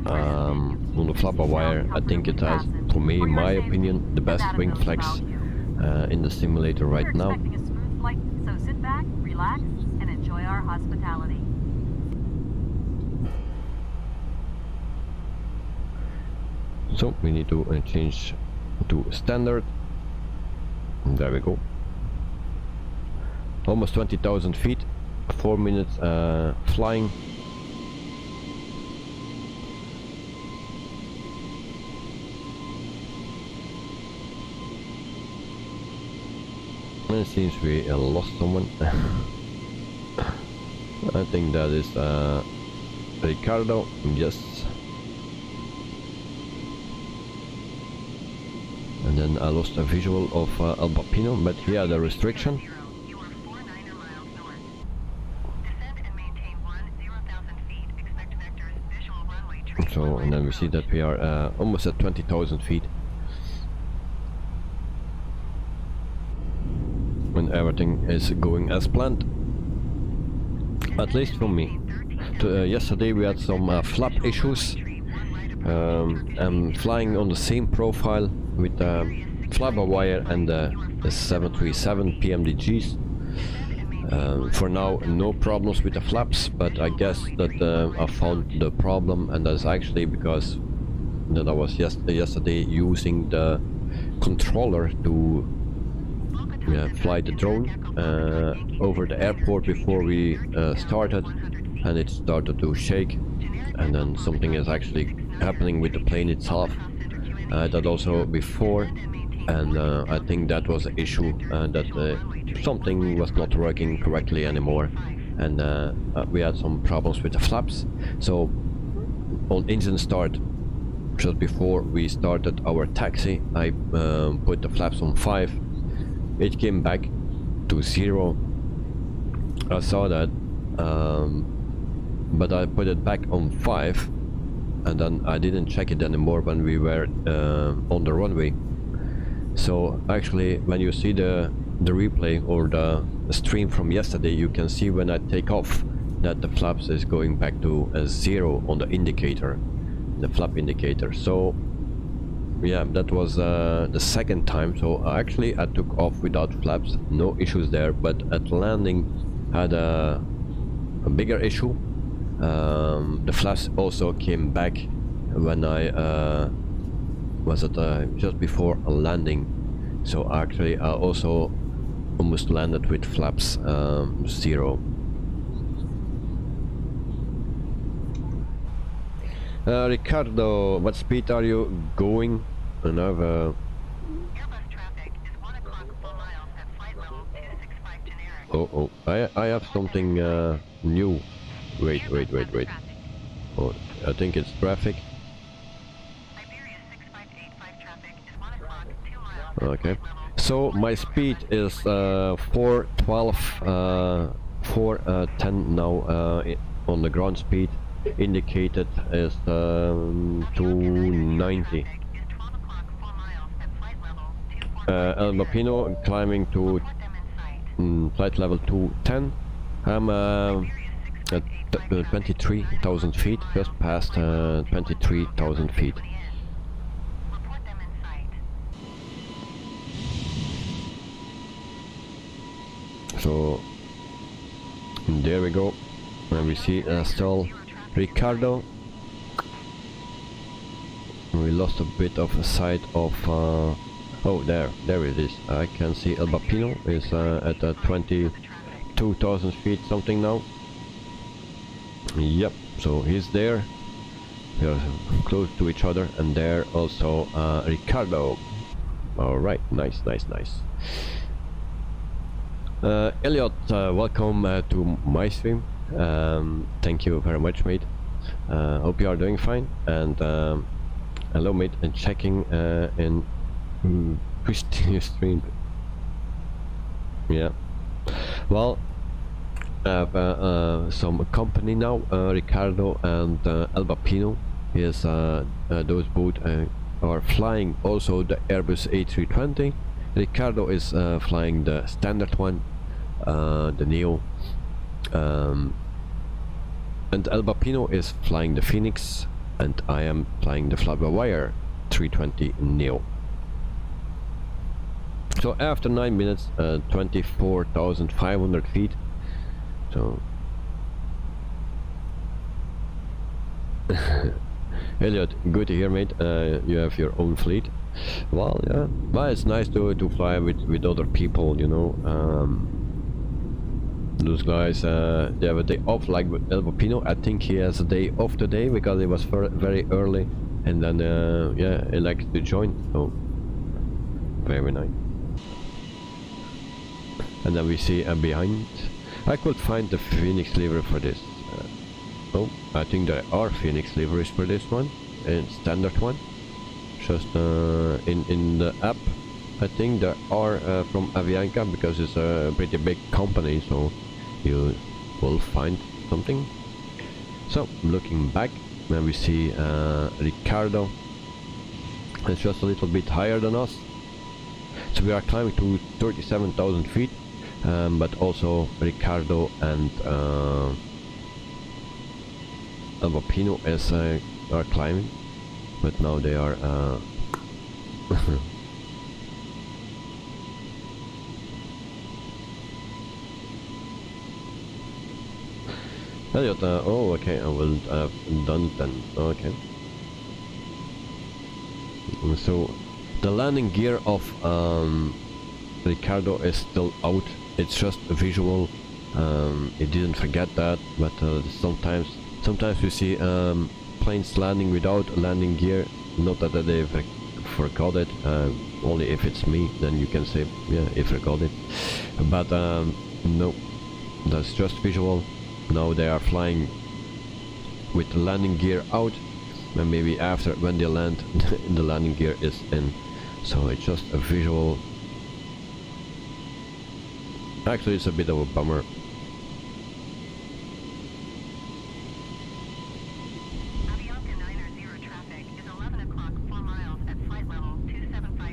On the flybywire, I think it has, for me, in my opinion, the best wing flex in the simulator right now. We're expecting a smooth flight, so sit back, relax, and enjoy our hospitality. So we need to change to standard. There we go. Almost 20,000 feet, 4 minutes flying. And it seems we lost someone. I think that is Ricardo. Yes. And then I lost a visual of Albapino, but here the restriction. You are 49er miles north. Descend and maintain 10,000 feet. Expect vectors, visual runway tree. So, and then we see that we are almost at 20,000 feet. When everything is going as planned. At least for me. Yesterday we had some flap issues. I'm flying on the same profile with flybywire and the 737 PMDGs. For now, no problems with the flaps, but I guess that I found the problem, and that's actually because that I was yesterday using the controller to fly the drone over the airport before we started, and it started to shake, and then something is actually happening with the plane itself. That also before, and I think that was an issue, that something was not working correctly anymore, and we had some problems with the flaps. So on engine start, just before we started our taxi, I put the flaps on 5. It came back to 0. I saw that, but I put it back on 5, and then I didn't check it anymore when we were on the runway. So actually, when you see the replay or the stream from yesterday, you can see when I take off that the flaps is going back to 0 on the indicator, the flap indicator. So yeah, that was the second time. So actually I took off without flaps, no issues there, but at landing had a bigger issue. The flaps also came back when I was at just before a landing. So actually I also almost landed with flaps 0. Ricardo, what speed are you going? And I've Airbus traffic is 1 o'clock full miles at flight level 265 generic. I have something new. Wait. Oh, I think it's traffic. Iberia 6585 traffic is 1 o'clock 2 miles. Okay. So my speed is 412, 410 now on the ground speed. Indicated is 290. El Bapino climbing to flight level 210. I'm at 23,000 feet, just past 23,000 feet. So there we go, and we see still Ricardo. We lost a bit of sight of oh, there it is. I can see El Bapino is at 22,000 feet something now. Yep, so he's there. We are close to each other, and there also Ricardo. Alright, nice. Elliot, welcome to my stream. Thank you very much, mate. Hope you are doing fine, and hello, mate, and checking in which you streamed. Yeah, well, I have some company now, Ricardo and El Bapino. Yes, those both are flying also the Airbus A320. Ricardo is flying the standard one, the Neo, and El Bapino is flying the Phoenix, and I am flying the flybywire 320 Neo. So after 9 minutes, 24,500 feet. So Elliot, good to hear, mate. You have your own fleet. Well, yeah, but it's nice to fly with other people, you know. Those guys, they have a day off, like with El Bapino. I think he has a day off today because it was very early, and then yeah, he likes to join. So very nice. And then we see behind. I could find the Phoenix livery for this. Oh, I think there are Phoenix liveries for this one, and standard one. Just in the app, I think there are from Avianca, because it's a pretty big company, so you will find something. So looking back, then we see Ricardo. It's just a little bit higher than us, so we are climbing to 37,000 feet, but also Ricardo and El Bapino are climbing, but now they are Elliot, oh okay, I will have done it then. Okay. So the landing gear of Ricardo is still out. It's just a visual. It didn't forget that, but sometimes we see planes landing without a landing gear. Not that they forgot it. Only if it's me, then you can say, yeah, I forgot it. But no, that's just visual. Now they are flying with the landing gear out, and maybe after, when they land, the landing gear is in. So it's just a visual. Actually, it's a bit of a bummer.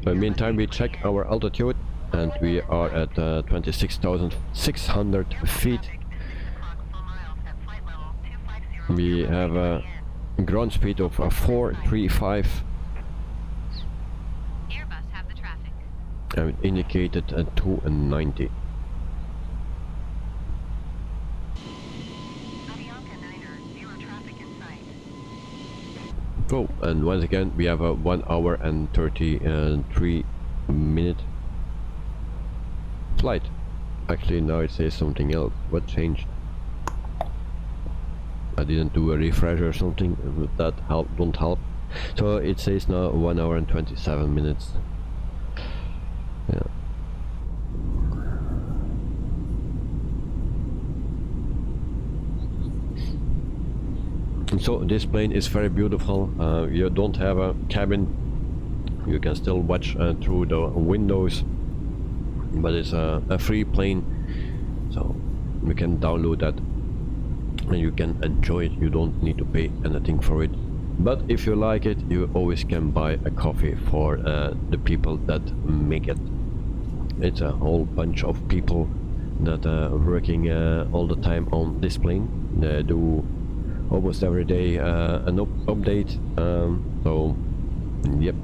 So in the meantime, we check our altitude, and we are at 26,600 feet. We have a ground speed of 435. Airbus have the traffic. And indicated at 290. Oh, and once again we have a 1 hour and 33 minute flight. Actually now it says something else. What changed? I didn't do a refresh or something. That don't help. So it says now 1 hour and 27 minutes. Yeah. So this plane is very beautiful. You don't have a cabin. You can still watch through the windows, but it's a free plane, so you can download that and you can enjoy it. You don't need to pay anything for it, but if you like it, you always can buy a coffee for the people that make it. It's a whole bunch of people that are working all the time on this plane. They do almost every day an update, so yep.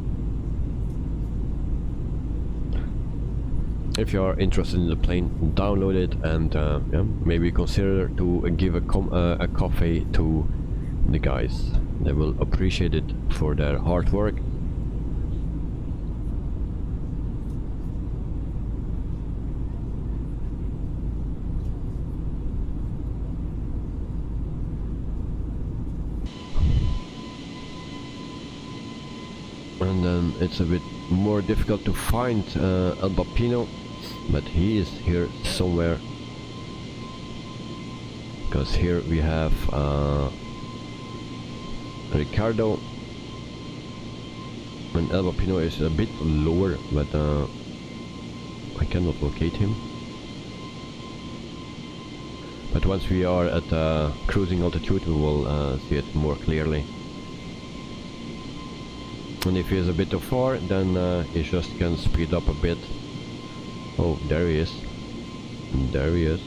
If you are interested in the plane, download it, and yeah, maybe consider to give a coffee to the guys. They will appreciate it for their hard work. And then it's a bit more difficult to find El Bapino, but he is here somewhere, because here we have Ricardo, and El Bapino is a bit lower, but I cannot locate him. But once we are at cruising altitude, we will see it more clearly. And if he is a bit too far, then he just can speed up a bit. Oh, there he is. There he is.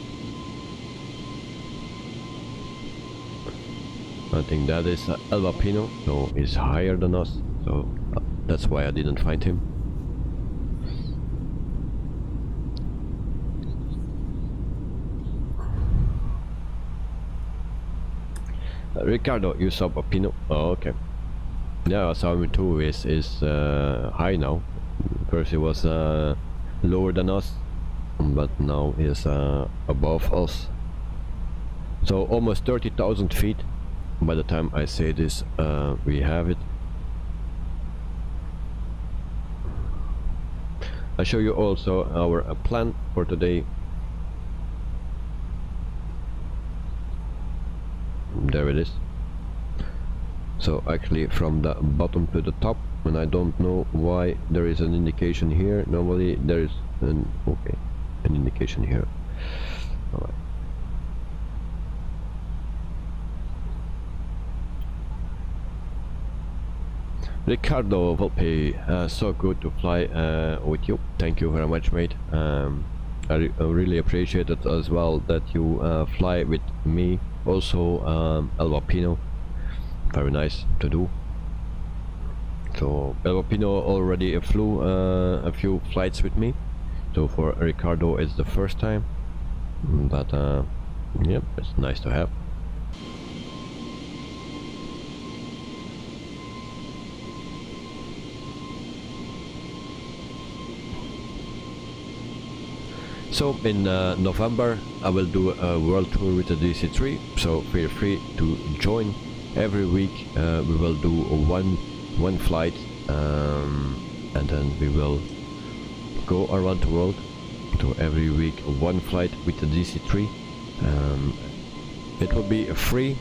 I think that is El Bapino, so he's higher than us, so that's why I didn't find him. Ricardo, you saw Bapino? Oh, okay. Yeah, I saw him too. Is high now. First he was lower than us, but now he's above us. So almost 30,000 feet. By the time I say this, we have it. I show you also our plan for today. There it is. So actually from the bottom to the top, and I don't know why there is an indication here. Normally there is an indication here. All right. Ricardo Volpe, so good to fly with you. Thank you very much, mate. I really appreciate it as well that you fly with me. Also El Bapino, very nice to do. So El Bapino already flew a few flights with me, so for Ricardo it's the first time, but yeah, it's nice to have. So in November I will do a world tour with the DC-3, so feel free to join. Every week we will do one flight, and then we will go around the world. So every week one flight with the DC-3. It will be free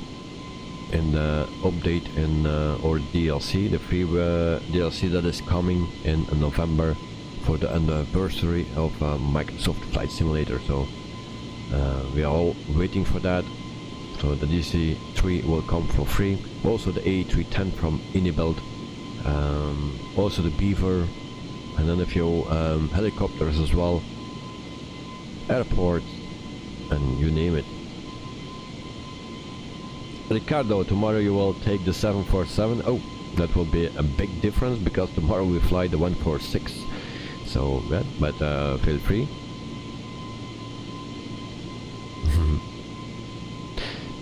in the update in or DLC, the free DLC that is coming in November for the anniversary of Microsoft Flight Simulator. So we are all waiting for that. So the DC-3 will come for free. Also the A310 from Inibuild, also the Beaver, and then a few helicopters as well, airports, and you name it. Ricardo, tomorrow you will take the 747. Oh, that will be a big difference because tomorrow we fly the 146. So yeah, but feel free.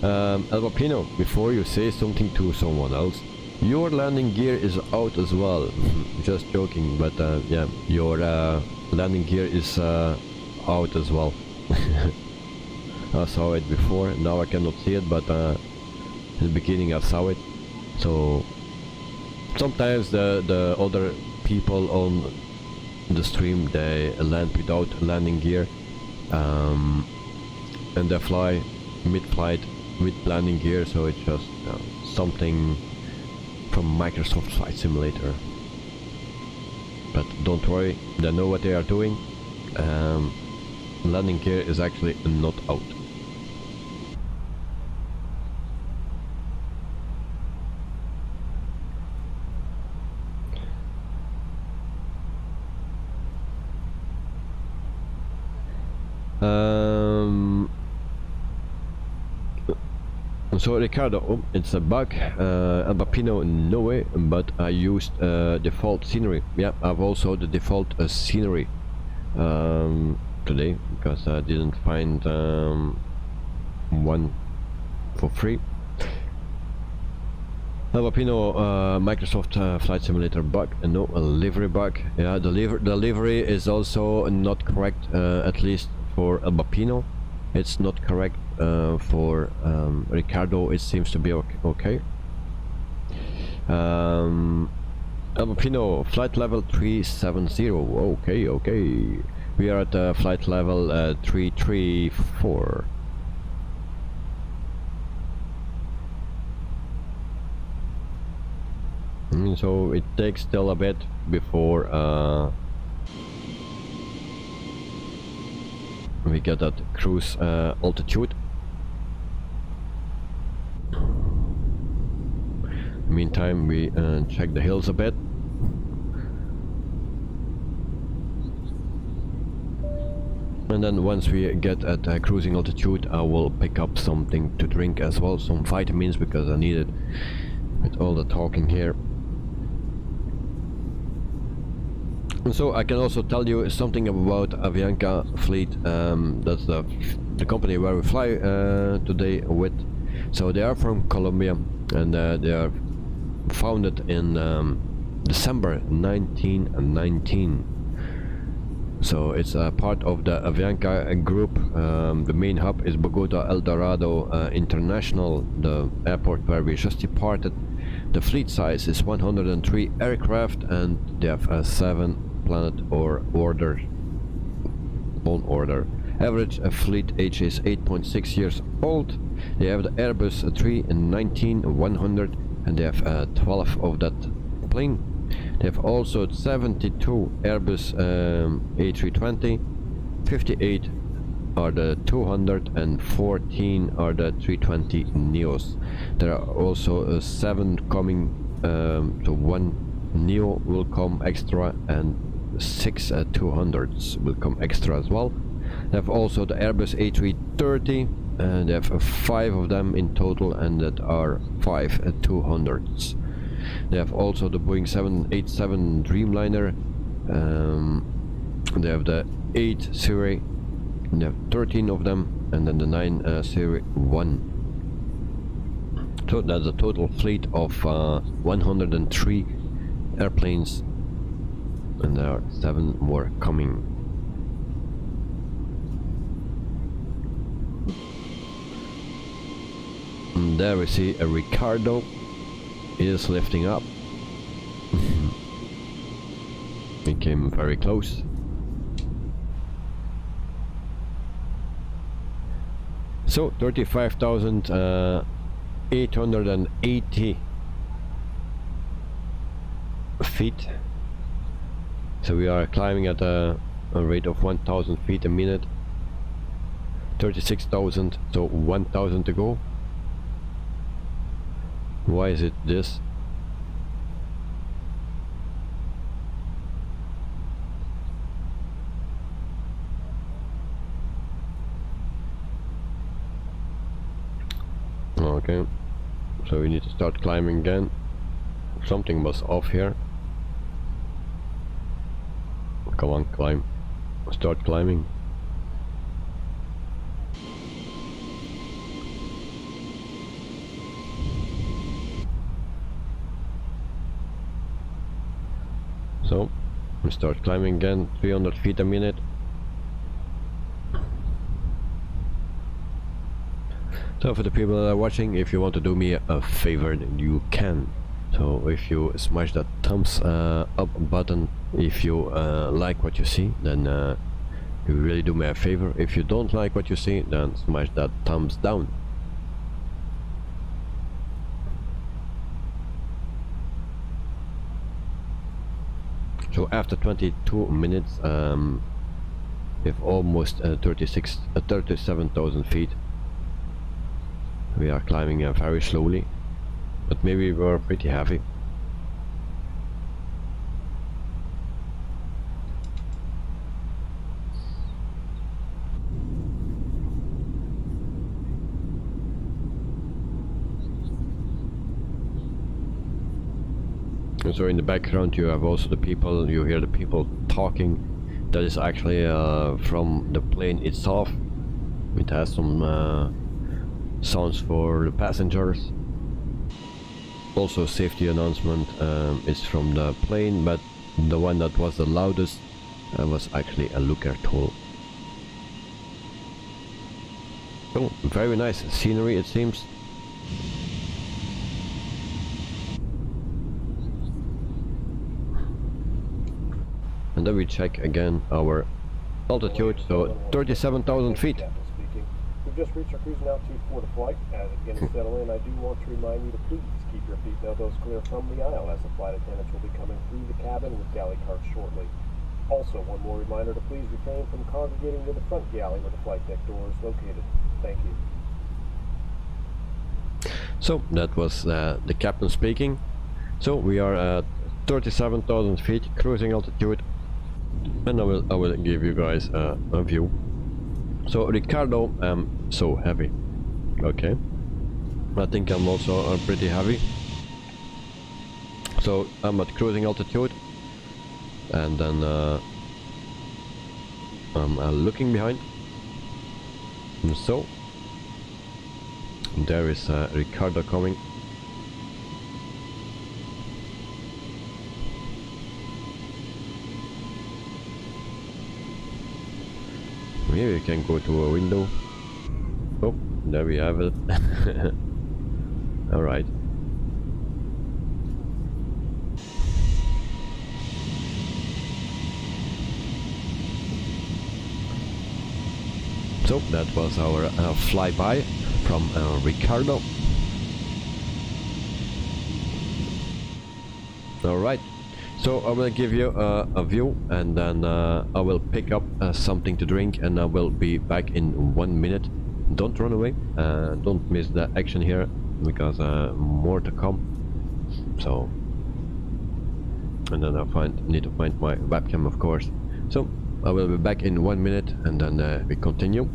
Albapino, before you say something to someone else, your landing gear is out as well. Just joking, but yeah, your landing gear is out as well. I saw it before, now I cannot see it, but in the beginning I saw it. So sometimes the other people on the stream, they land without landing gear, and they fly mid-flight with landing gear, so it's just something from Microsoft Flight Simulator. But don't worry, they know what they are doing. Landing gear is actually not out. So Ricardo, oh, it's a bug. Albapino, no way, but I used default scenery. Yeah, I've also the default scenery today because I didn't find one for free. Albapino, Microsoft Flight Simulator bug, no, a livery bug. Yeah, the livery is also not correct, at least for Albapino. It's not correct for Ricardo. It seems to be okay. Albapino, flight level 370. Okay. We are at flight level 334. So it takes still a bit before we get that cruise altitude. Meantime, we check the hills a bit. And then once we get at cruising altitude, I will pick up something to drink as well, some vitamins, because I need it with all the talking here. And so I can also tell you something about Avianca Fleet. That's the company where we fly today with. So they are from Colombia, and they are founded in December 1919. So it's a part of the Avianca group. The main hub is Bogotá El Dorado International, the airport where we just departed. The fleet size is 103 aircraft, and they have 7 planet or order on order. Average fleet age is 8.6 years old. They have the Airbus A319-100, and they have 12 of that plane. They have also 72 Airbus A320, 58 are the 200, and 14 are the 320 Neos. There are also 7 coming, so 1 Neo will come extra, and 6 200s will come extra as well. They have also the Airbus A330, and they have 5 of them in total, and that are 5 200s. They have also the Boeing 787 Dreamliner. They have the 8 series, and they have 13 of them, and then the 9 series 1. So that's a total fleet of 103 airplanes, and there are 7 more coming. And there we see a Ricardo is lifting up. It came very close. So 35,880 feet. So we are climbing at a rate of 1,000 feet a minute. 36,000, so 1,000 to go. Why is it this? Okay, so we need to start climbing again. Something was off here. Come on, climb. Start climbing. So, we start climbing again, 300 feet a minute. So for the people that are watching, if you want to do me a favor, then you can. So if you smash that thumbs up button, if you like what you see, then you really do me a favor. If you don't like what you see, then smash that thumbs down. So after 22 minutes, with almost 37,000 feet, we are climbing very slowly, but maybe we're pretty heavy. And so in the background you have also the people, you hear the people talking. That is actually from the plane itself. It has some sounds for the passengers. Also safety announcement is from the plane, but the one that was the loudest was actually a looker tool. Oh, very nice scenery it seems. And then we check again our altitude, so 37,000 feet. We've just reached our cruising altitude for the flight. As it begins to settle in, I do want to remind you to please keep your seat elbows clear from the aisle, as the flight attendants will be coming through the cabin with galley carts shortly. Also, one more reminder to please refrain from congregating to the front galley where the flight deck door is located. Thank you. So that was the captain speaking. So we are at 37,000 feet cruising altitude, and I will give you guys a view. So Ricardo, so heavy. Okay, I think I'm also pretty heavy. So I'm at cruising altitude, and then I'm looking behind. And so there is Ricardo coming. Maybe we can go to a window. Oh, there we have it. Alright. So that was our flyby from Ricardo. Alright. So I will give you a view, and then I will pick up something to drink, and I will be back in 1 minute. Don't run away, don't miss the action here, because more to come. So, and then I need to find my webcam, of course. So I will be back in 1 minute, and then we continue.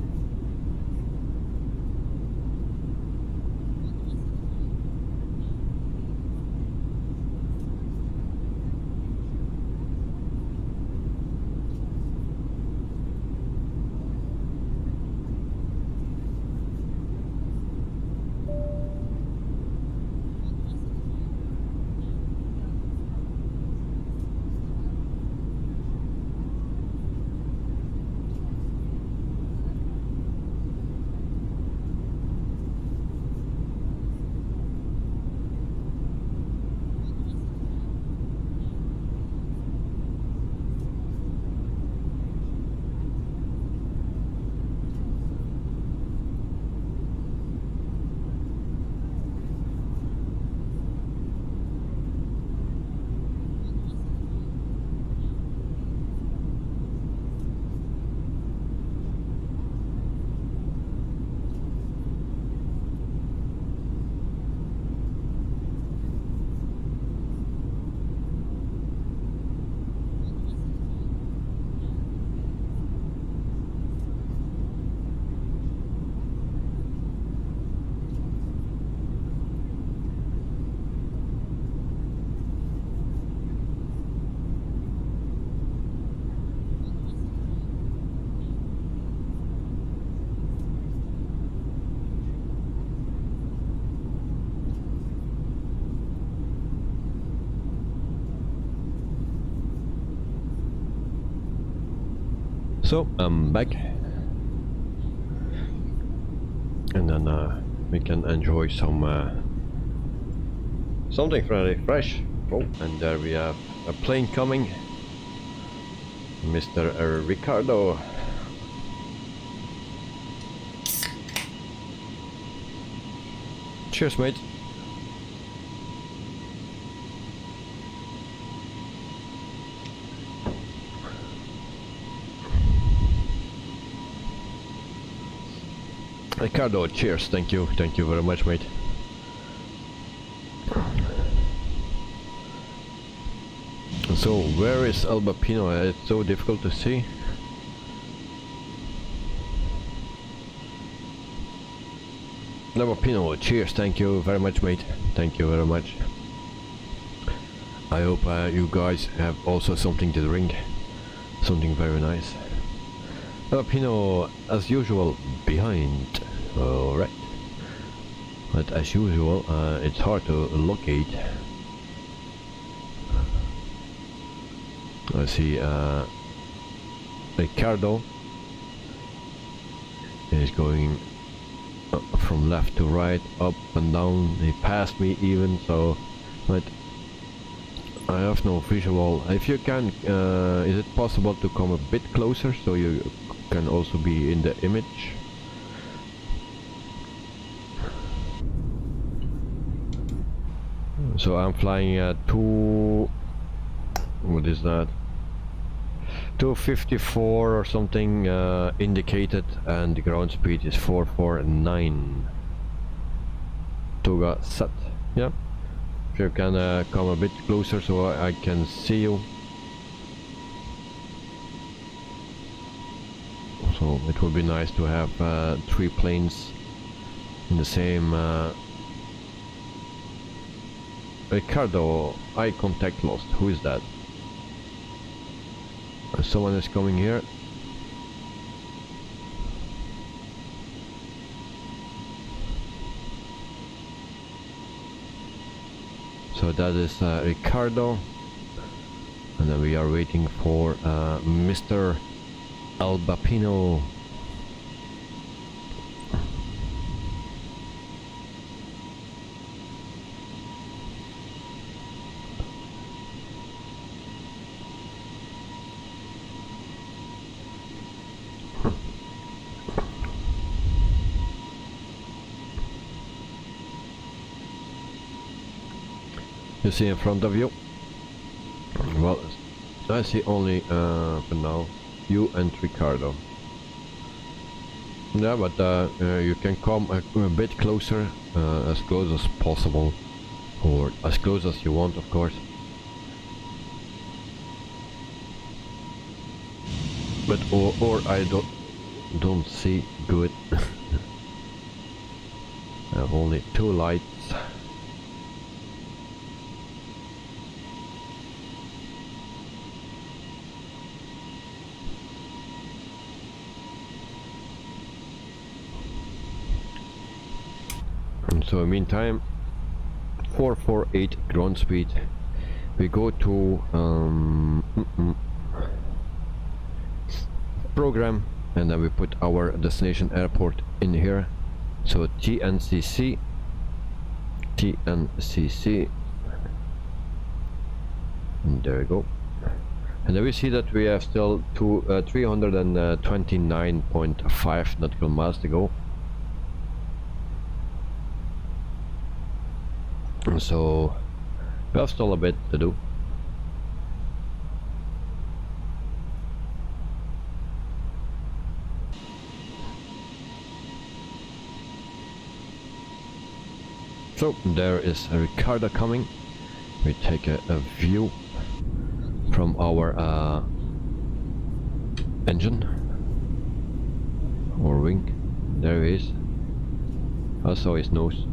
So I'm back, and then we can enjoy some something fairly fresh. Oh, and there we have a plane coming, Mr. Ricardo. Cheers, mate. Ricardo, cheers, thank you very much, mate. So, where is El Bapino? It's so difficult to see. El Bapino, cheers, thank you very much, mate. Thank you very much. I hope you guys have also something to drink. Something very nice. El Bapino, as usual, behind. Alright. But as usual, it's hard to locate. I see Ricardo is going from left to right, up and down. He passed me even, so, but I have no visual. If you can, is it possible to come a bit closer so you can also be in the image? So I'm flying at what is that? 254 or something indicated, and the ground speed is 449. Toga set. Yeah. If you can come a bit closer so I can see you. So it would be nice to have 3 planes in the same. Ricardo, eye contact lost. Who is that? Someone is coming here. So that is Ricardo, and then we are waiting for Mr. El Bapino. You see in front of you? Well, I see only for now you and Ricardo. Yeah, but you can come a bit closer, as close as possible, or as close as you want, of course. But or I don't see good. I have only 2 lights. So meantime, 448 ground speed. We go to program, and then we put our destination airport in here. So TNCC, and there we go. And then we see that we have still 329.5 nautical miles to go. So we have still a bit to do. So there is Ricardo coming. We take a view from our engine or wing. There he is. I saw his nose.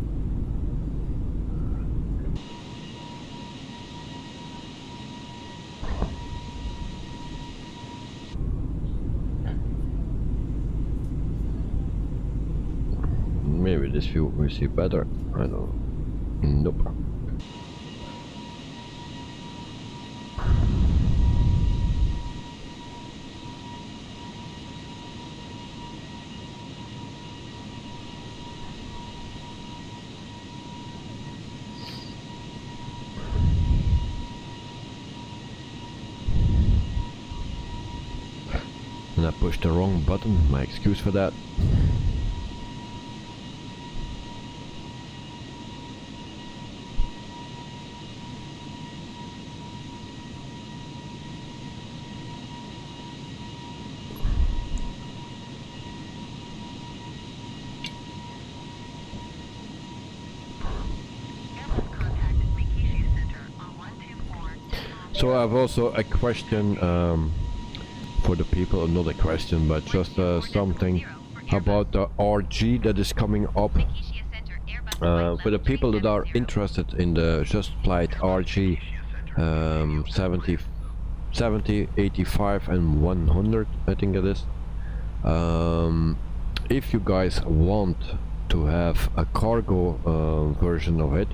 Maybe this view we see better. I don't know. Nope. and I pushed the wrong button, my excuse for that. So I have also a question for the people, not a question, but just something about the RG that is coming up. For the people that are interested in the Just Flight RG 70, 85 and 100, I think it is. If you guys want to have a cargo version of it,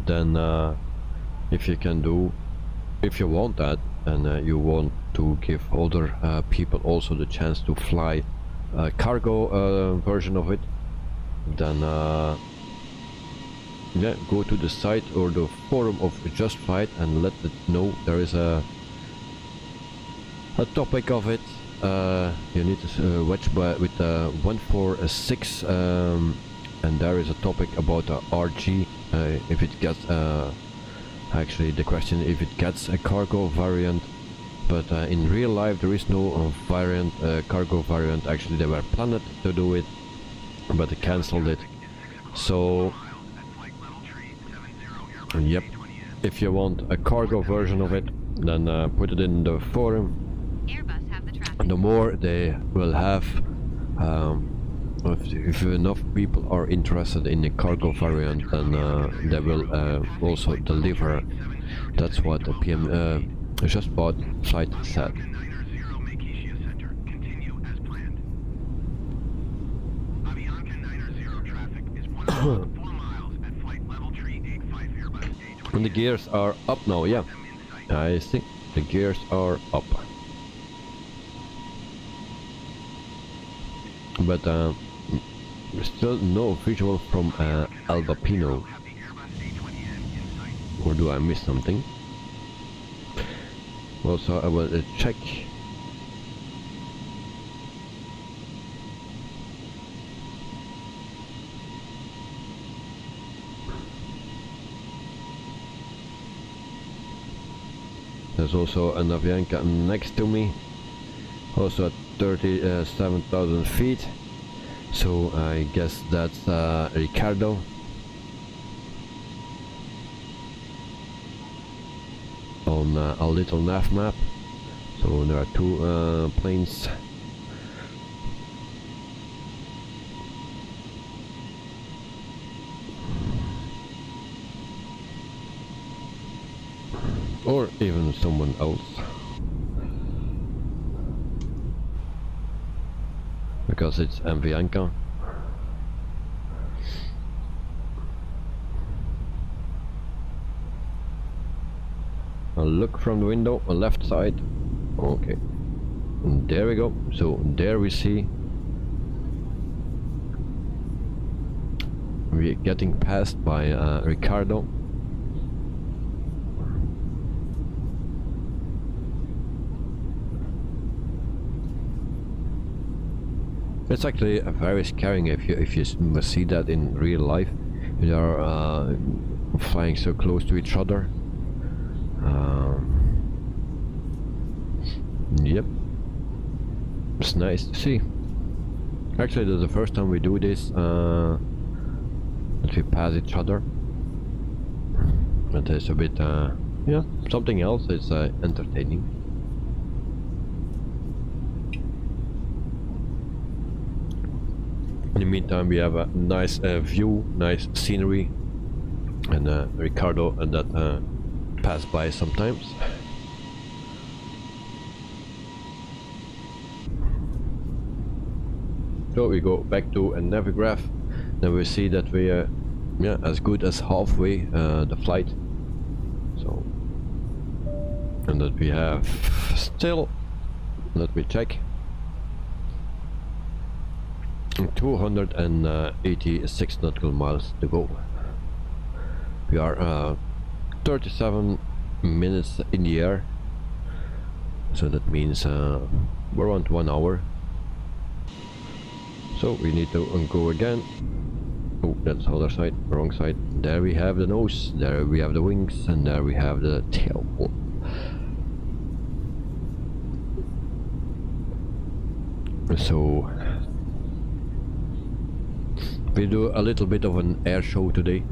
then if you want that, and you want to give other people also the chance to fly a cargo version of it, then yeah, go to the site or the forum of Just Flight and let it know there is a topic of it. You need to watch with 146 and there is a topic about the RG, if it gets actually the question if it gets a cargo variant, but in real life there is no variant, cargo variant. Actually they were planned to do it, but they cancelled it. So yep, if you want a cargo version of it, then put it in the forum. The more they will have, if enough people are interested in the cargo variant, then they will also deliver. That's what the PM Just Bought Flight said. And the gears are up now, yeah. I see, the gears are up. But still no visual from Albapino. Or do I miss something? Also, I will check. There's also an Avianca next to me, also at 37,000 feet, so I guess that's Ricardo. On a little nav map, so there are two planes. Or even someone else, because it's Avianca. I'll look from the window on left side. Okay, and there we go. So there we see we're getting passed by Ricardo. It's actually very scary if you see that in real life. They are flying so close to each other. Yep, it's nice to see. Actually, this is the first time we do this, that we pass each other. It is a bit, yeah, something else. It's entertaining. In the meantime, we have a nice view, nice scenery, and Ricardo and that pass by sometimes. So we go back to a Navigraph, then we see that we are yeah, as good as halfway the flight. So, and that we have still, let me check, 286 nautical miles to go. We are 37 minutes in the air, so that means around 1 hour. So we need to go again. Oh, that's the other side, wrong side. There we have the nose, there we have the wings, and there we have the tail. So we do a little bit of an air show today.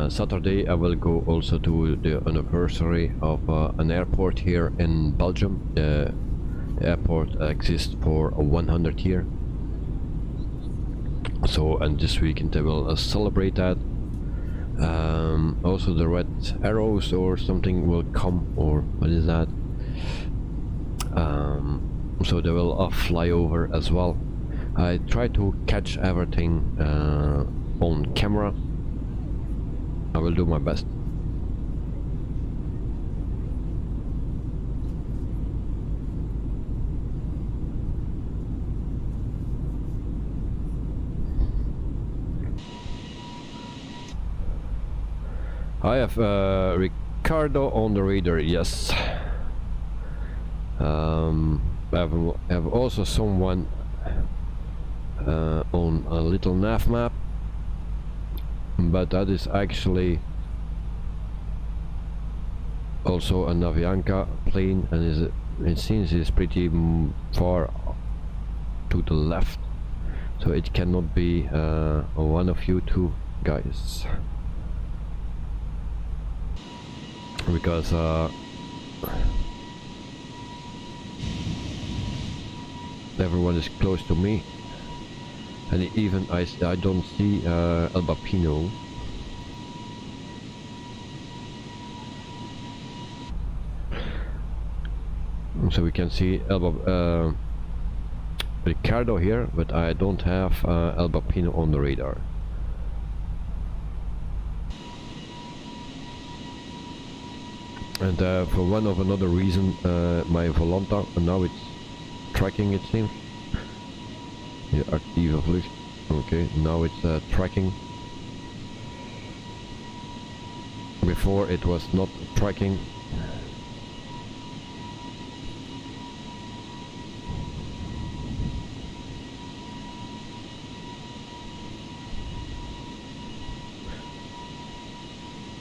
Saturday I will go also to the anniversary of an airport here in Belgium. The airport exists for 100 years. So, and this weekend I will celebrate that. Also the red arrows or something will come, or what is that? So they will fly over as well. I try to catch everything on camera. I will do my best. I have Ricardo on the radar, yes. I have also someone on a little nav map, but that is actually also a Navianca plane, and it seems it's pretty far to the left, so it cannot be one of you two guys, because everyone is close to me, and even I don't see El Bapino. So we can see Ricardo here, but I don't have El Bapino on the radar. And for one of another reason, my Volanta, now it's tracking, it seems. Yeah, active. Okay, now it's tracking. Before it was not tracking.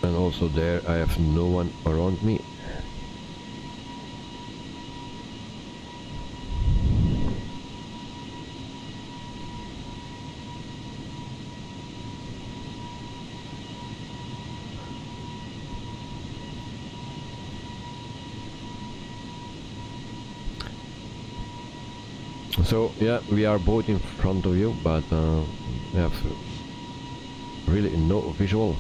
And also there I have no one around me. So yeah, we are both in front of you, but we have really no visual.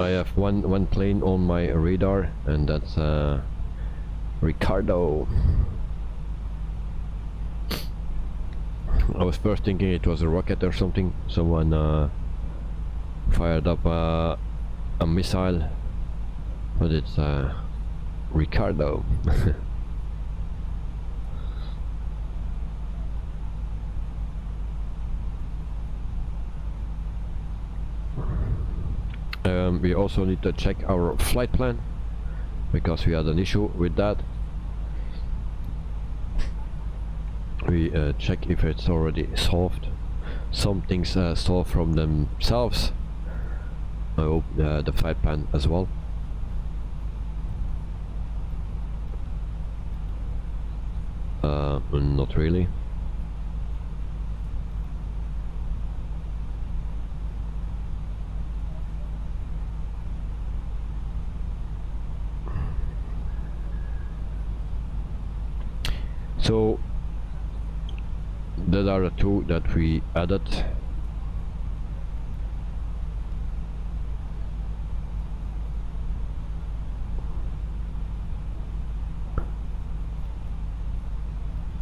I have one plane on my radar, and that's Ricardo. I was first thinking it was a rocket or something. Someone fired up a missile, but it's Ricardo. We also need to check our flight plan, because we had an issue with that. We check if it's already solved. Some things solve from themselves. I hope the flight plan as well. Not really. So that are the two that we added.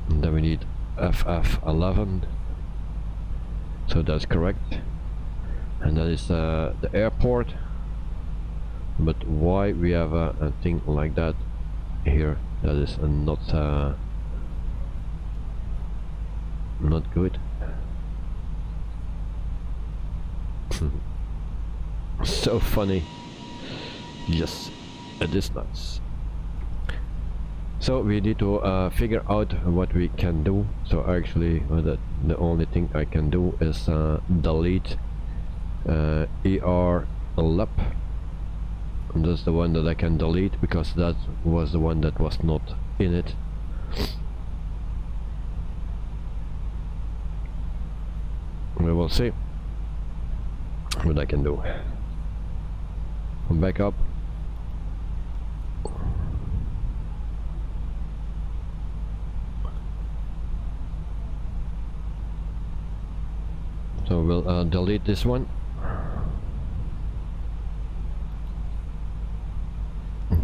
And then we need FF11, so that's correct, and that is the airport. But why we have a thing like that here? That is not good. So funny. Yes, it is nice. So we need to figure out what we can do. So actually the only thing I can do is delete ER lap. And that's the one that I can delete because that was the one that was not in it. We will see what I can do. Back up. So we'll delete this one.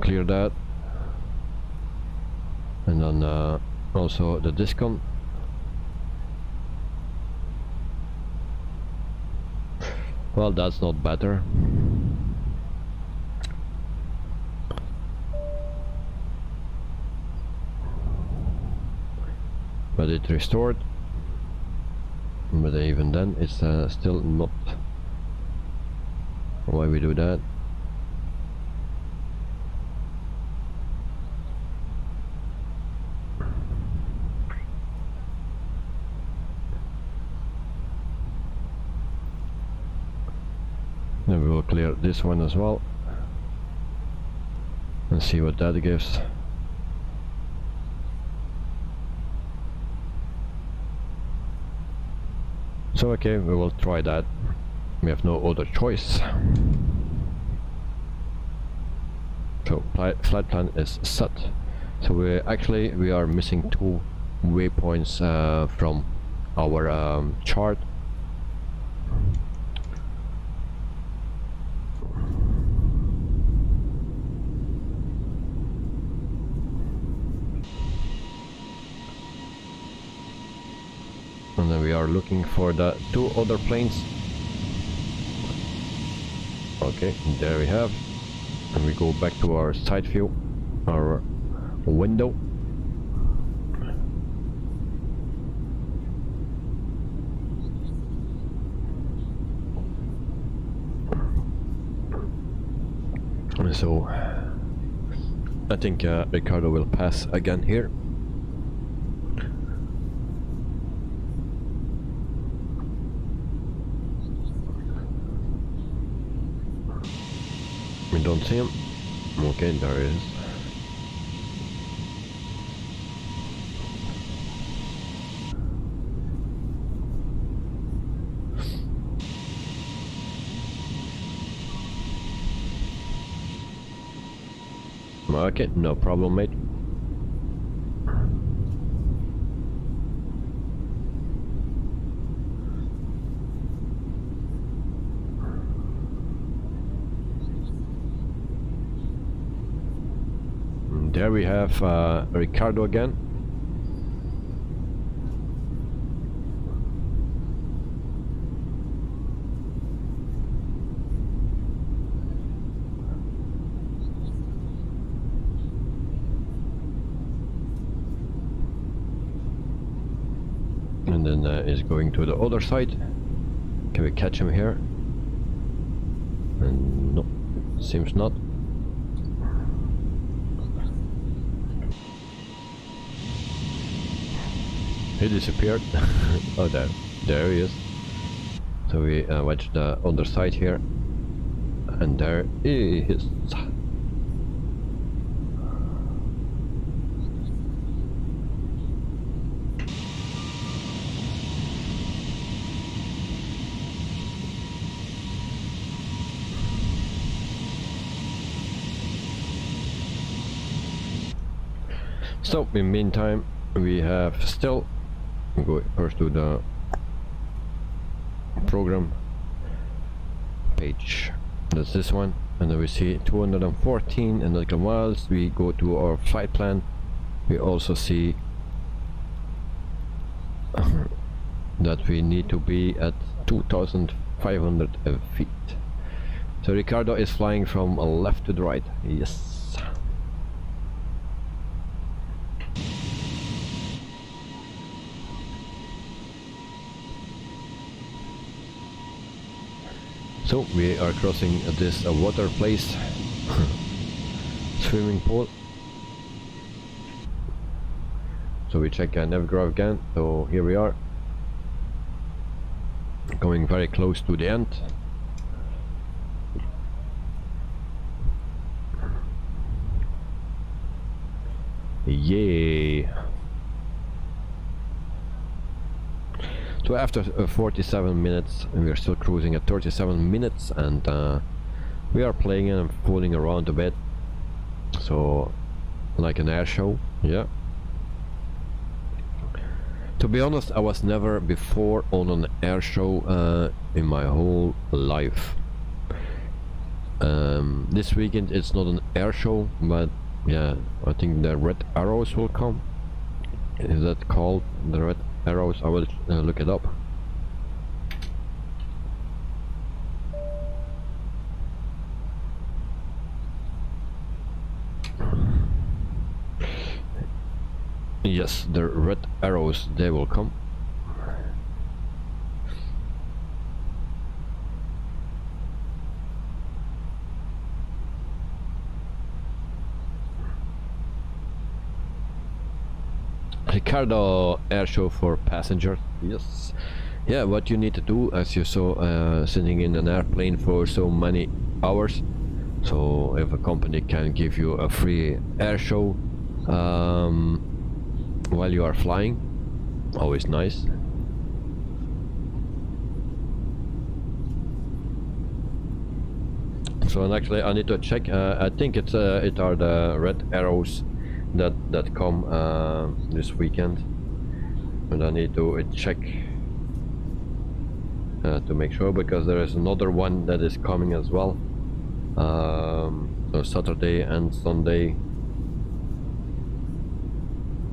Clear that. And then also the discon. Well, that's not better. But it restored. But even then, it's still not. Why we do that? Then we will clear this one as well and see what that gives. So okay, we will try that. We have no other choice. So flight plan is set. So we are missing 2 waypoints from our chart. And then we are looking for the 2 other planes. Okay, there we have. And we go back to our side view, our window. And so I think Ricardo will pass again here. We don't see him. Okay, there he is. Okay, no problem, mate. There we have Ricardo again. And then is going to the other side. Can we catch him here? And no, seems not. He disappeared. Oh, there he is. So we watch the other side here, and there he is. So in the meantime, we have still go first to the program page. That's this one, and then we see 214 nautical miles. We go to our flight plan. We also see that we need to be at 2,500 feet. So Ricardo is flying from left to the right. Yes. So we are crossing this water place, swimming pool. So we check Navigraph again. So here we are, going very close to the end. Yay! So after 47 minutes, and we're still cruising at 37 minutes, and we are playing and fooling around a bit. So, like an air show, yeah. To be honest, I was never before on an air show in my whole life. This weekend it's not an air show, but yeah, I think the Red Arrows will come. Is that called the Red Arrows? I will look it up. Yes, the Red Arrows, they will come. Ricardo air show for passengers. Yes. Yeah, what you need to do, as you saw, sitting in an airplane for so many hours. So if a company can give you a free air show while you are flying, always nice. So, and actually I need to check, I think it are the Red Arrows that come this weekend, and I need to check to make sure, because there is another one that is coming as well, so Saturday and Sunday,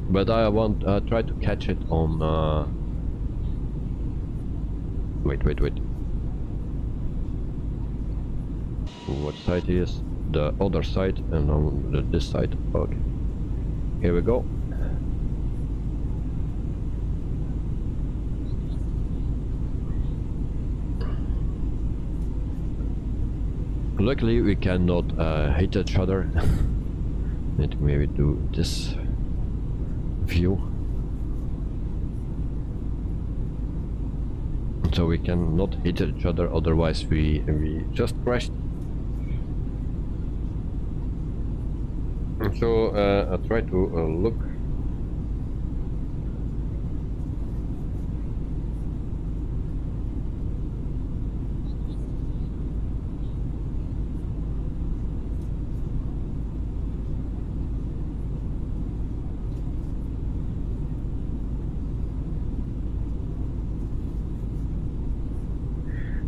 but I want try to catch it on wait, what side is the other side, and on this side. Okay, here we go. Luckily we cannot hit each other. Need to maybe do this view, so we cannot hit each other, otherwise we just crashed. So I try to look.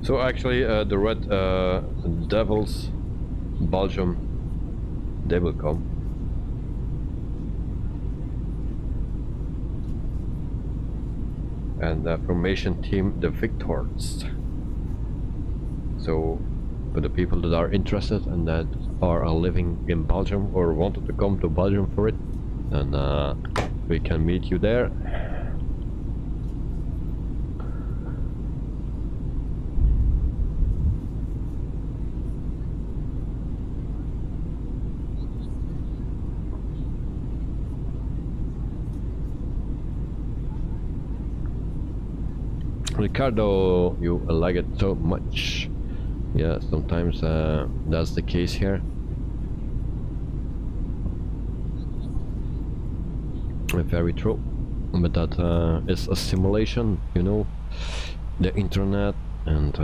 So actually the Red Devils, Belgium, they will come. And the formation team, the Victors. So for the people that are interested and that are living in Belgium or wanted to come to Belgium for it, and we can meet you there. Ricardo, you like it so much. Yeah, sometimes that's the case here. Very true, but that is a simulation, you know, the internet, and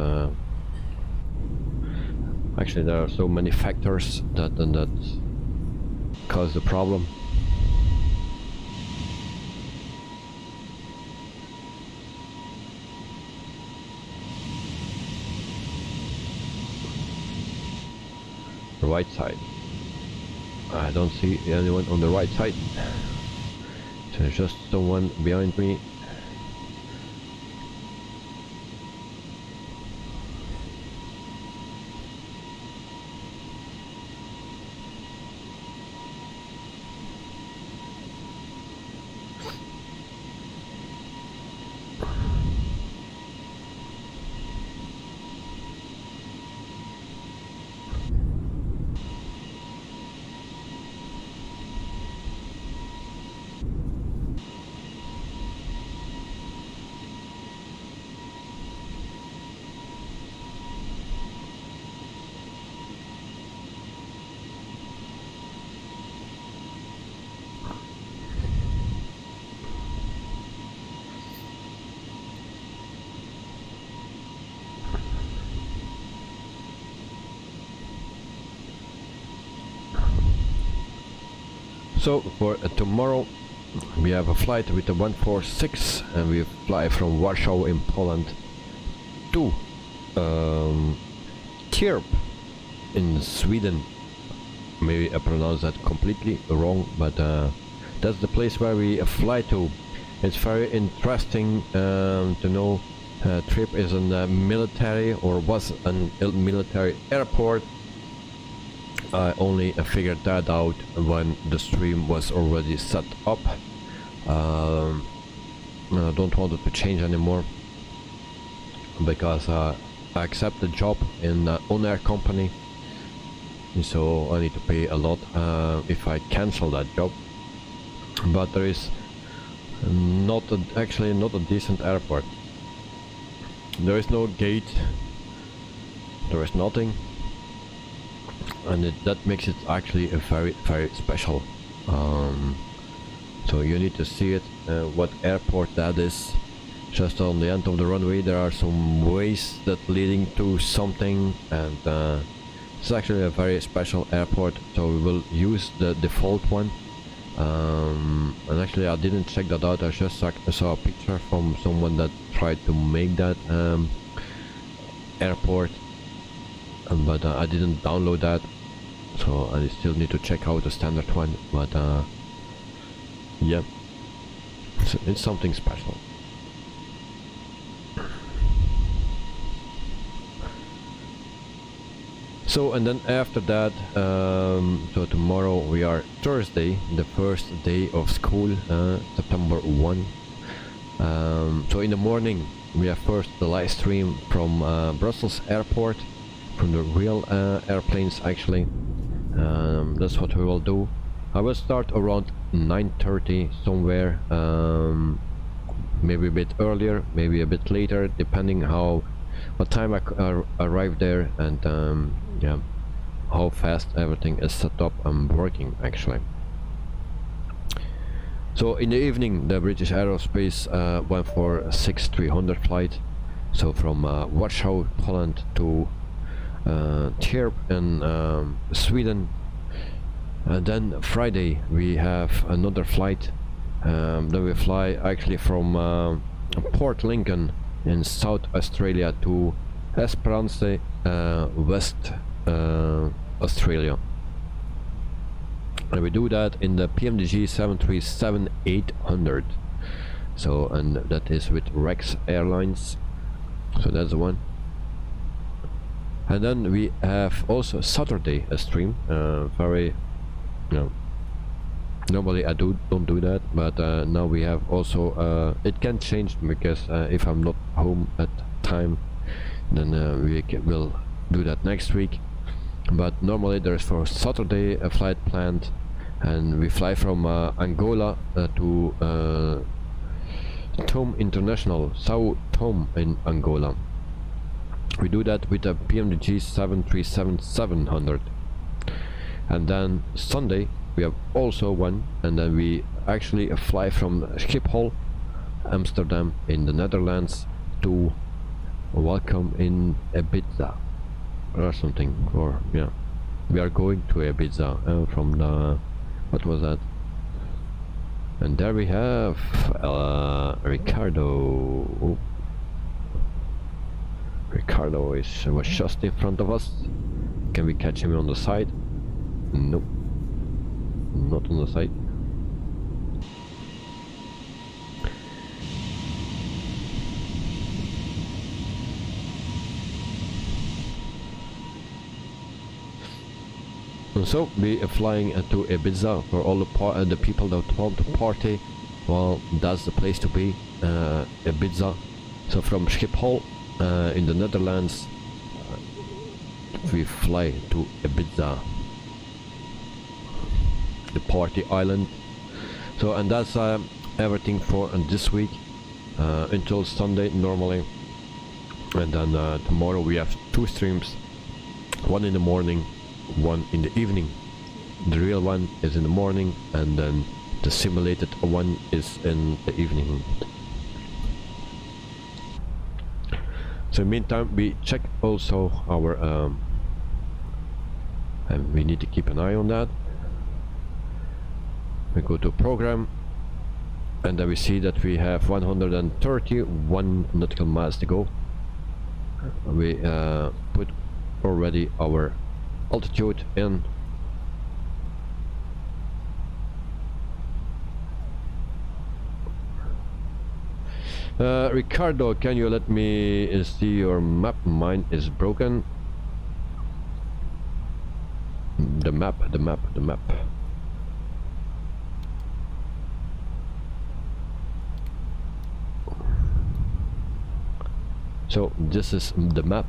actually there are so many factors that cause the problem. Right side. I don't see anyone on the right side. There's just someone behind me. So for tomorrow we have a flight with the 146 and we fly from Warsaw in Poland to TB in Sweden. Maybe I pronounced that completely wrong, but that's the place where we fly to. It's very interesting to know TB is a military, or was a military airport. I only figured that out when the stream was already set up. I don't want it to change anymore because I accept the job in an on-air company, so I need to pay a lot if I cancel that job. But there is actually not a decent airport. There is no gate, there is nothing, and that makes it actually a very special. So you need to see it, what airport that is. Just on the end of the runway there are some ways that leading to something, and it's actually a very special airport, so we will use the default one. And actually I didn't check that out, I just saw a picture from someone that tried to make that airport, but I didn't download that, so I still need to check out the standard one. But yeah, it's something special. So, and then after that, so tomorrow we are Thursday, the first day of school, September 1. So in the morning we have first the live stream from Brussels airport, from the real airplanes actually. That's what we will do. I will start around 9:30 somewhere, maybe a bit earlier, maybe a bit later, depending what time I arrive there, and yeah, how fast everything is set up and working actually. So in the evening the British Aerospace 146-300 flight, so from Warsaw, Poland to TB in Sweden. And then Friday we have another flight. Then we fly actually from Port Lincoln in South Australia to Esperance, West Australia, and we do that in the PMDG 737-800. So, and that is with Rex Airlines, so that's the one. And then we have also Saturday a stream, very, normally I don't do that, but now we have also it can change, because if I'm not home at time, then we will do that next week. But normally there is for Saturday a flight planned, and we fly from Angola to Tom International, Sao Tom in Angola. We do that with a PMDG 737-700. And then Sunday we have also one, and then we actually fly from Schiphol, Amsterdam in the Netherlands, to welcome in Ibiza or something, or yeah, we are going to Ibiza from the, what was that? And there we have Ricardo. Oh. Ricardo was just in front of us. Can we catch him on the side? Nope, not on the side. So we are flying to Ibiza for all the people that want to party. Well, that's the place to be, Ibiza. So from Schiphol in the Netherlands, we fly to Ibiza, the party island. So, and that's everything for this week until Sunday normally. And then tomorrow we have two streams, one in the morning, one in the evening. The real one is in the morning, and then the simulated one is in the evening. So in the meantime we check also our and we need to keep an eye on that. We go to program, and then we see that we have 131 nautical miles to go. We put already our altitude in. Ricardo, can you let me see your map? Mine is broken. The map. So this is the map.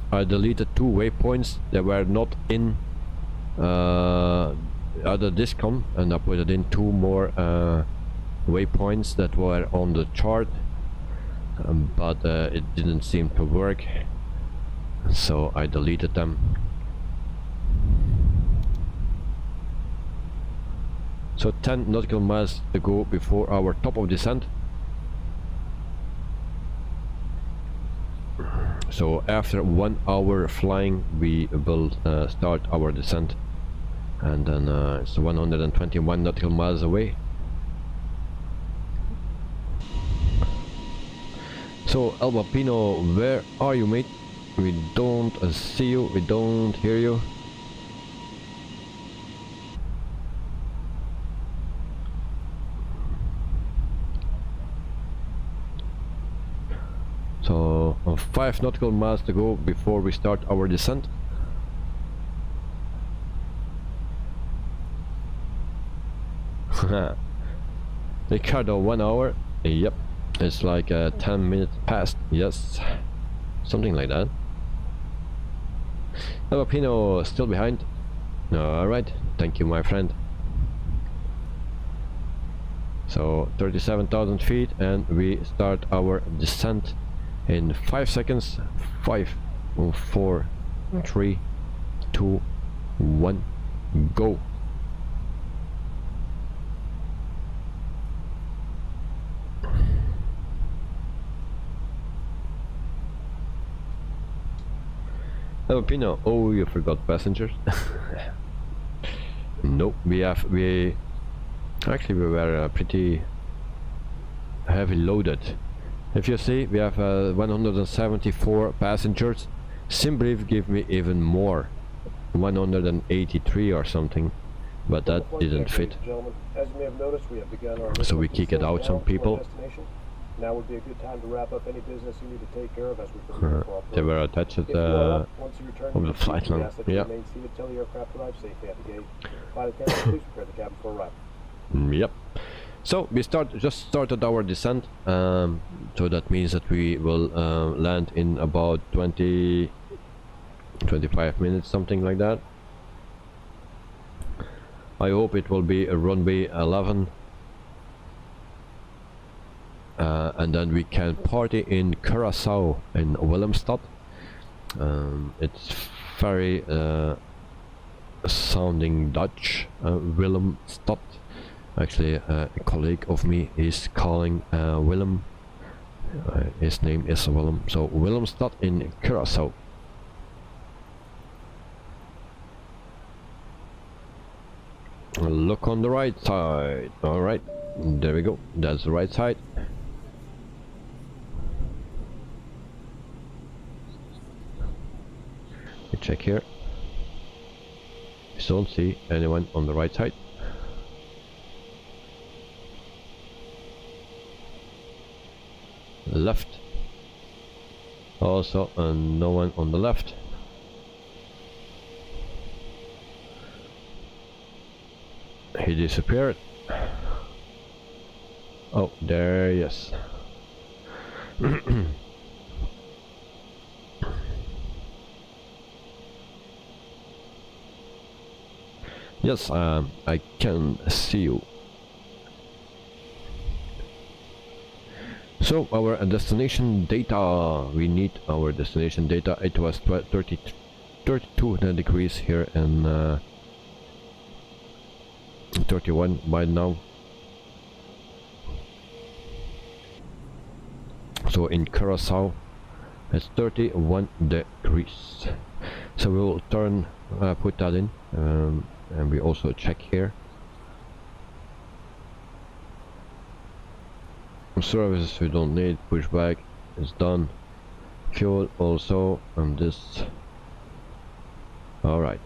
I deleted 2 waypoints that were not in other discom, and I put it in 2 more waypoints that were on the chart, but it didn't seem to work, so I deleted them. So 10 nautical miles to go before our top of descent. So after 1 hour flying we will start our descent, and then it's 121 nautical miles away. So Alba Pino, where are you, mate? We don't see you, we don't hear you. So 5 nautical miles to go before we start our descent. Ricardo, 1 hour. Yep, it's like 10 minutes past. Yes, something like that. Pino still behind. Alright, thank you, my friend. So 37,000 feet, and we start our descent in 5 seconds. 5, 4, 3, 2, 1, go. Pino, oh, you forgot passengers. Nope, we actually we were pretty heavy loaded. If you see, we have 174 passengers. SimBrief gave me even more, 183 or something, but that didn't fit. As you may have noticed, we have begun our So we kicked out some people. Now would be a good time to wrap up any business you need to take care of as we prepare for They were attached once you return on the flight line. Yeah. Remain seated till the aircraft arrives safely at the gate. Flight attendants, please prepare the cabin for arrival. Yep. So we just started our descent. So that means that we will land in about 25 minutes, something like that. I hope it will be a runway 11. And then we can party in Curaçao in Willemstad. It's very sounding Dutch, Willemstad. Actually, a colleague of me is calling Willem. His name is Willem. So Willemstad in Curaçao. Look on the right side. All right, there we go. That's the right side. We check here. We don't see anyone on the right side. Left. Also, no one on the left. He disappeared. Oh, there he is. Yes, I can see you. So our destination data, we need our destination data. It was 32 degrees here in 31 by now. So in Curaçao It's 31 degrees. So we will turn, put that in, and we also check here. Services we don't need. Pushback is done. Fuel also, and this. All right.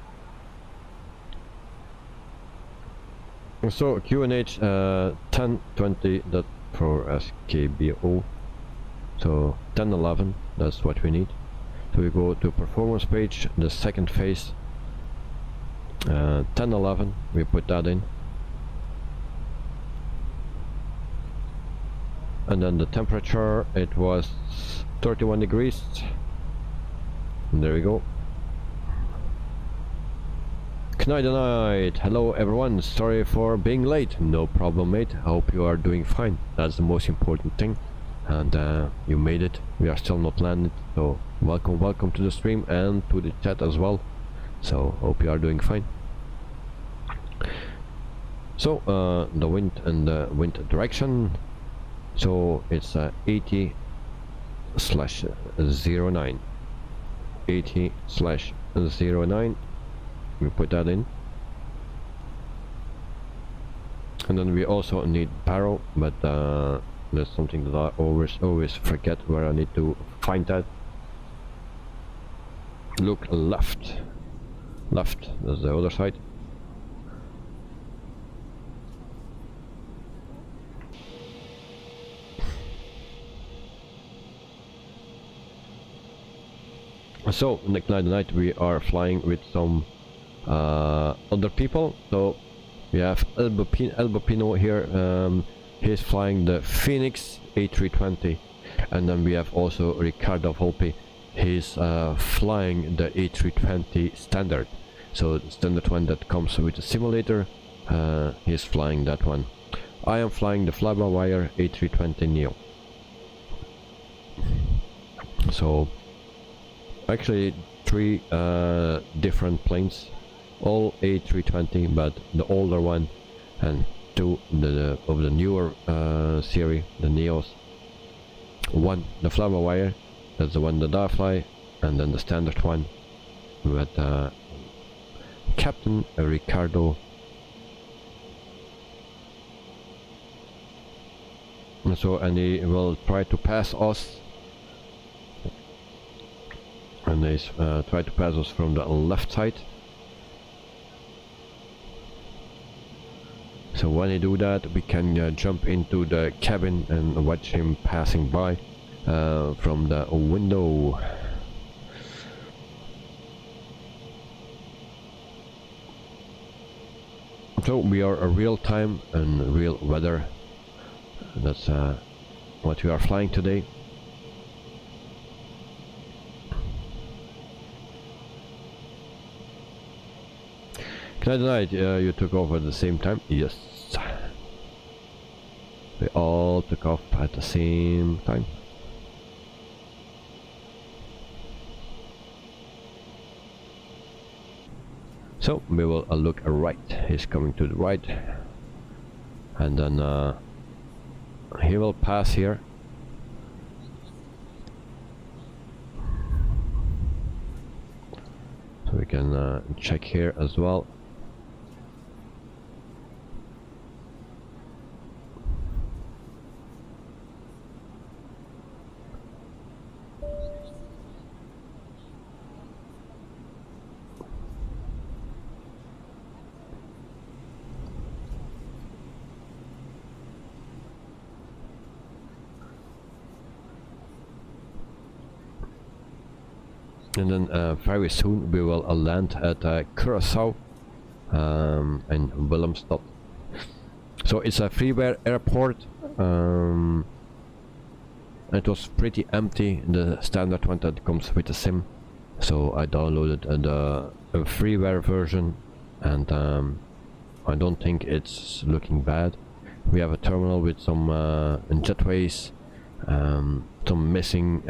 So QNH 1020 that for SKBO. So 1011, that's what we need. So we go to performance page, the second phase. 1011, we put that in. And then the temperature, it was 31 degrees. And there we go. Night. Hello everyone, sorry for being late. No problem, mate. I hope you are doing fine. That's the most important thing. And you made it. We are still not landed. So welcome to the stream and to the chat as well. So hope you are doing fine. So the wind and the wind direction. So it's 80/09. 80/09. We put that in. And then we also need barrel, but there's something that I always forget where I need to find that. Look left. Left, that's the other side. So next night we are flying with some other people. So we have Elbopino here. He's flying the Phoenix A320, and then we have also Ricardo Volpe. He's flying the A320 standard, so the standard one that comes with the simulator. He's flying that one. I am flying the flybywire A320 Neo. So actually 3 different planes, all A320, but the older one, and 2 of the newer series, the Neos. 1 the flybywire, that's the one that I fly, and then the standard one with Captain Ricardo. And so, and he will try to pass us. And they try to pass us from the left side. So when they do that, we can jump into the cabin and watch him passing by from the window. So we are a real time and real weather. That's what we are flying today. Night, you took off at the same time? Yes. We all took off at the same time. So we will look right. He's coming to the right, and then he will pass here. So we can check here as well. And then very soon we will land at Curaçao and Willemstad. So it's a freeware airport. It was pretty empty, the standard one that comes with the sim. So I downloaded the freeware version, and I don't think it's looking bad. We have a terminal with some jetways. Some missing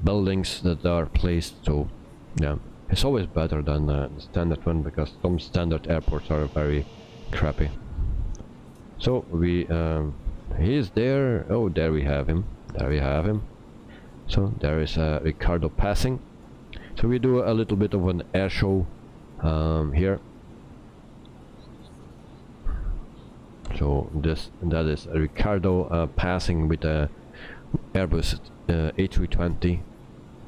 buildings that are placed, so yeah, it's always better than the standard one, because some standard airports are very crappy. So we he is there. Oh, there we have him. So there is Ricardo passing. So we do a little bit of an air show here. So that is Ricardo passing with a Airbus A320,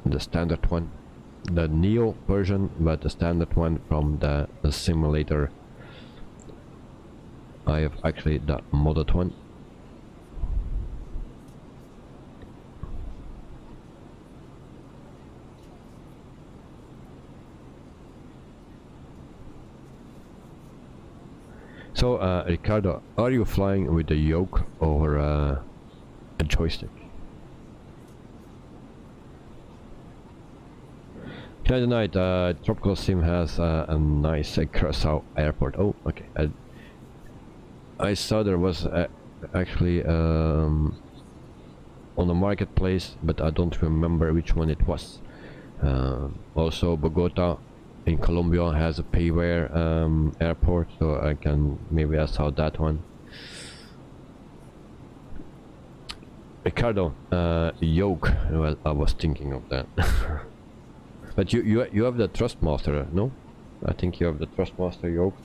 the standard one, the Neo version, but the standard one from the simulator. I have actually the modded one. So, Ricardo, are you flying with a yoke or a joystick? Good night. Tropical Sim has a nice Curaçao airport. Oh, okay. I saw there was actually on the marketplace, but I don't remember which one it was. Also, Bogotá in Colombia has a payware airport, so maybe I saw that one. Ricardo, yoke. Well, I was thinking of that. But you have the Trustmaster, no? I think you have the Trustmaster yoke,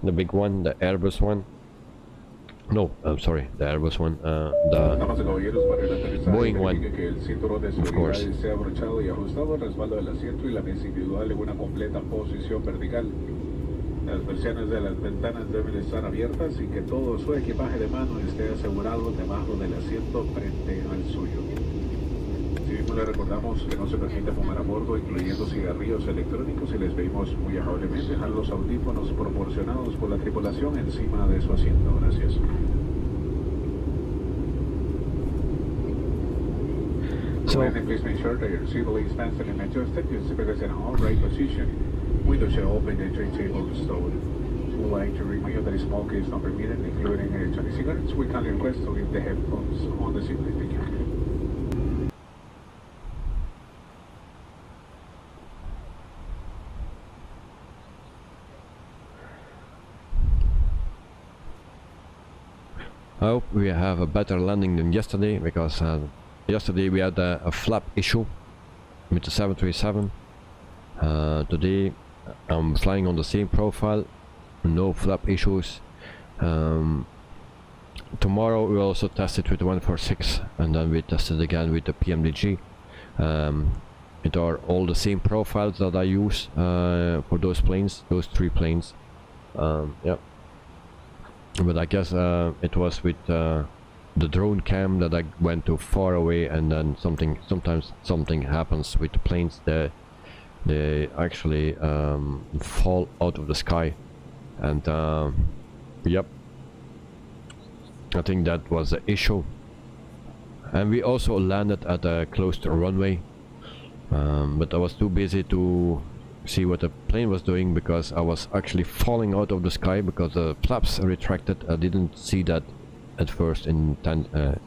the big one, the Airbus one. No, I'm sorry, the Airbus one, the Boeing one, of course. Las persianas de las ventanas deben estar abiertas y que todo su equipaje de mano esté asegurado debajo del asiento frente al suyo. Asimismo le recordamos que no se permite fumar a bordo, incluyendo cigarrillos electrónicos, y les pedimos muy amablemente dejar los audífonos proporcionados por la tripulación encima de su asiento. Gracias. So, please make sure that your seatbelt is fastened and adjusted. Your seatbelt is in all right position. Windows are open and tray table stowed. We would like to remind you that smoking is not permitted, including electronic cigarettes. We kindly request to leave the headphones on the seatbelt. Thank you. I hope we have a better landing than yesterday, because yesterday we had a flap issue with the 737. Today I'm flying on the same profile, no flap issues. Tomorrow we'll also test it with the 146, and then we test it again with the PMDG. It are all the same profiles that I use for those planes, those three planes. Yeah. But I guess it was with the drone cam that I went too far away, and then sometimes something happens with the planes. They actually fall out of the sky, and yep, I think that was the issue. And we also landed at a closed runway, but I was too busy to see what the plane was doing, because I was actually falling out of the sky because the flaps retracted. I didn't see that at first in the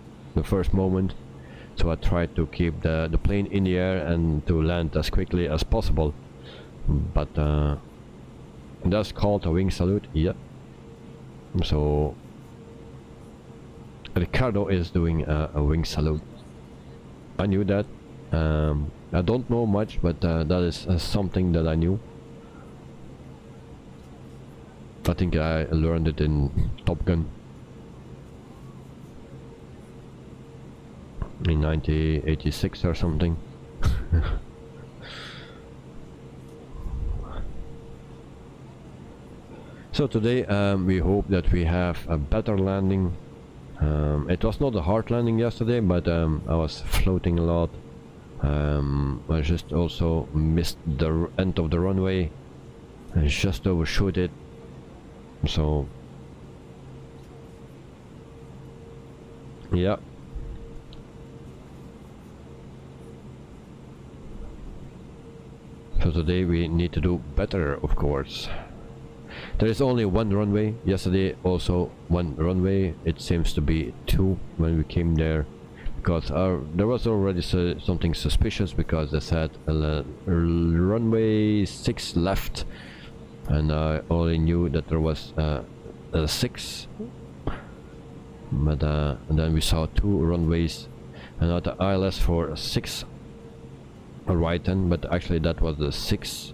first moment, so I tried to keep the plane in the air and to land as quickly as possible. But that's called a wing salute. Yep. So Ricardo is doing a wing salute. I knew that. I don't know much, but that is something that I knew. I think I learned it in Top Gun in 1986 or something. So today we hope that we have a better landing. It was not a hard landing yesterday, but I was floating a lot. I just also missed the end of the runway. I just overshot it. So yeah. So today we need to do better, of course. There is only one runway. Yesterday also one runway. It seems to be two when we came there, because there was already something suspicious, because they said runway 6 left, and I only knew that there was a 6, but and then we saw 2 runways and not the ILS for 6 right hand, but actually that was the 6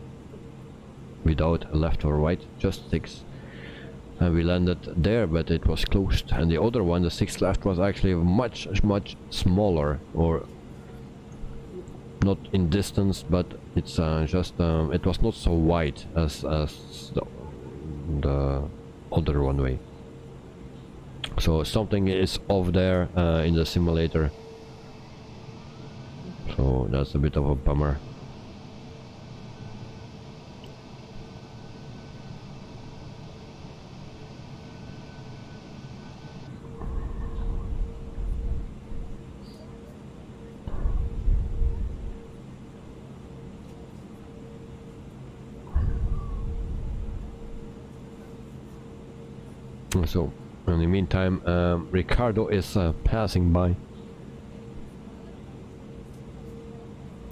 without left or right, just 6. And we landed there, but it was closed. And the other one, the 6 left, was actually much smaller, or not in distance, but it's just it was not so wide as the other runway. So something is off there in the simulator. So that's a bit of a bummer. So in the meantime, Ricardo is passing by,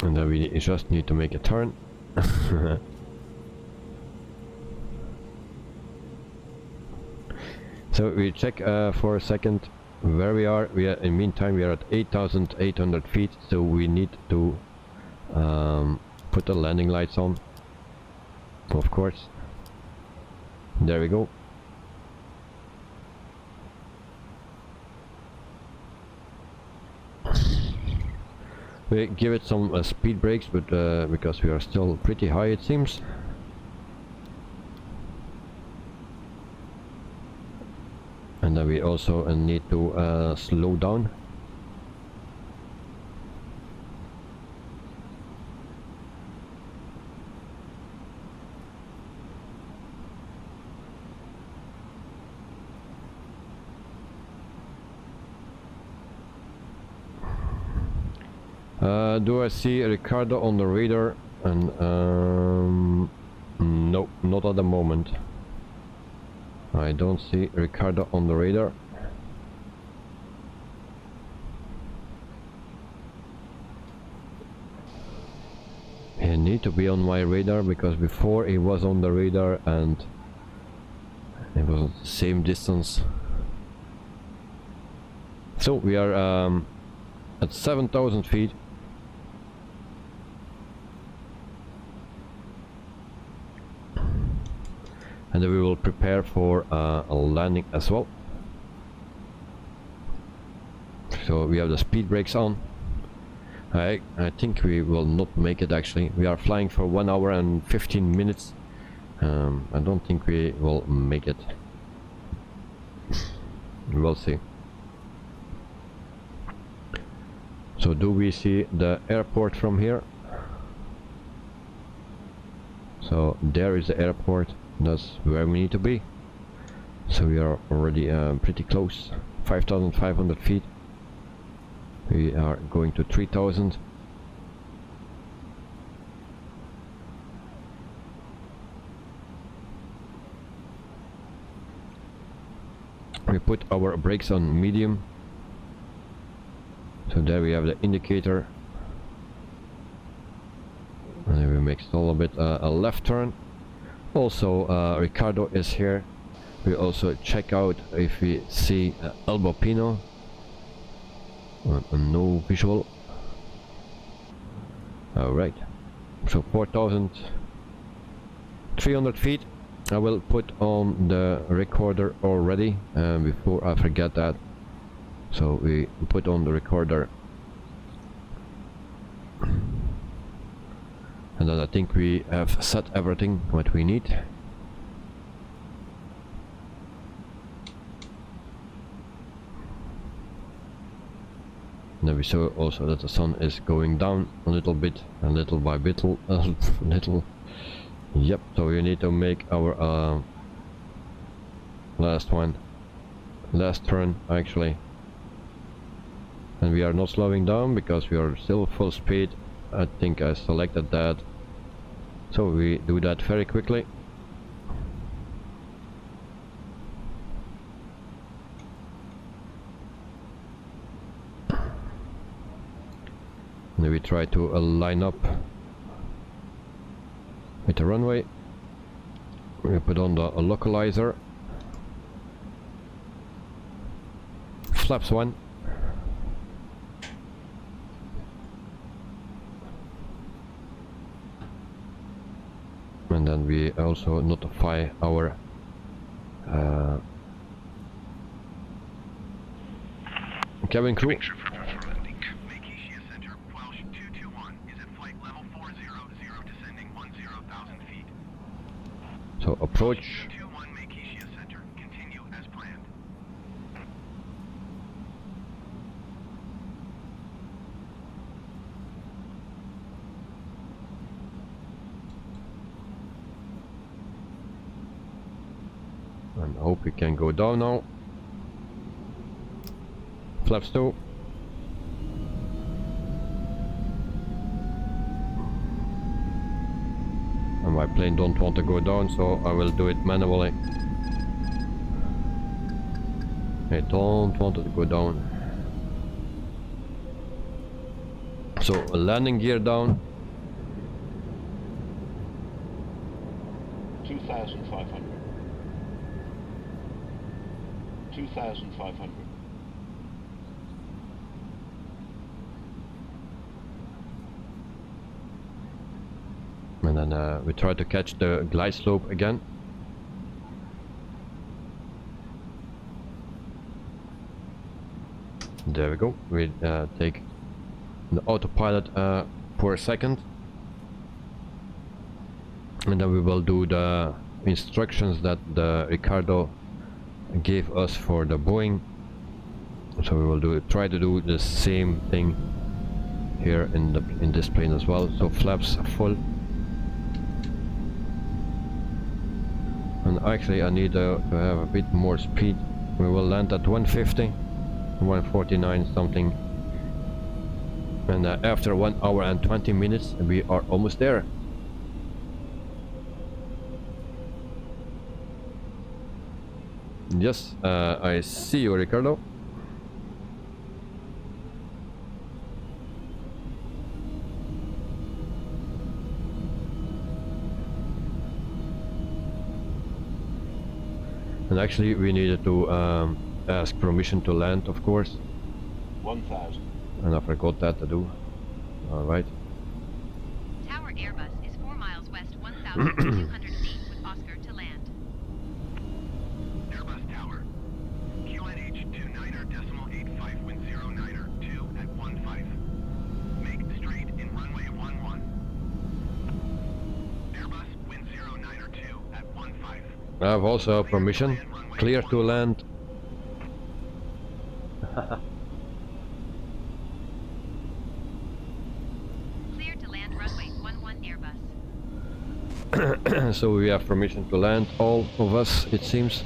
and then we just need to make a turn. So we check for a second where we are. In the meantime we are at 8,800 feet, so we need to put the landing lights on, of course. There we go. We give it some speed brakes, but because we are still pretty high, it seems. And then we also need to slow down. Do I see Ricardo on the radar? And no, not at the moment. I don't see Ricardo on the radar. He need to be on my radar, because before he was on the radar and it was the same distance. So we are at 7,000 feet. And then we will prepare for a landing as well. So we have the speed brakes on. I think we will not make it actually. We are flying for 1 hour and 15 minutes. I don't think we will make it. We'll see. So do we see the airport from here? So there is the airport. That's where we need to be. So we are already pretty close. 5,500 feet. We are going to 3,000. We put our brakes on medium. So there we have the indicator. And then we make a little bit a left turn. Also Ricardo is here. We also check out if we see Elbow Pino. No visual. Alright, so 4,300 feet. I will put on the recorder already before I forget that. So we put on the recorder. And then I think we have set everything what we need. And then we saw also that the sun is going down a little bit, little by little, little. Yep, so we need to make our last turn actually. And we are not slowing down because we are still full speed. I think I selected that. So we do that very quickly. And then we try to line up with the runway. We put on the localizer. Flaps 1. And then we also notify our cabin crew. So approach. And I hope we can go down now. Flaps 2. And my plane don't want to go down, so I will do it manually. I don't want it to go down. So landing gear down. 2,500. 2,500. And then we try to catch the glide slope again. There we go. We take the autopilot for a second. And then we will do the instructions that Ricardo gave us for the Boeing. So we will try to do the same thing here in this plane as well. So flaps full. And actually I need to have a bit more speed. We will land at 150, 149 something. And after 1 hour and 20 minutes we are almost there. Yes, I see you, Ricardo. And actually we needed to ask permission to land, of course. 1,000. And I forgot that to do. Alright. Tower Airbus is 4 miles west, 1,200 feet with Oscar to land. Airbus Tower. QNH 29er.85 wind 09er 2 at 15. Make straight in runway 11. Airbus wind 09er 2 at 15. I have also permission. Clear to land. Clear to land runway 11 Airbus. So we have permission to land, all of us, it seems.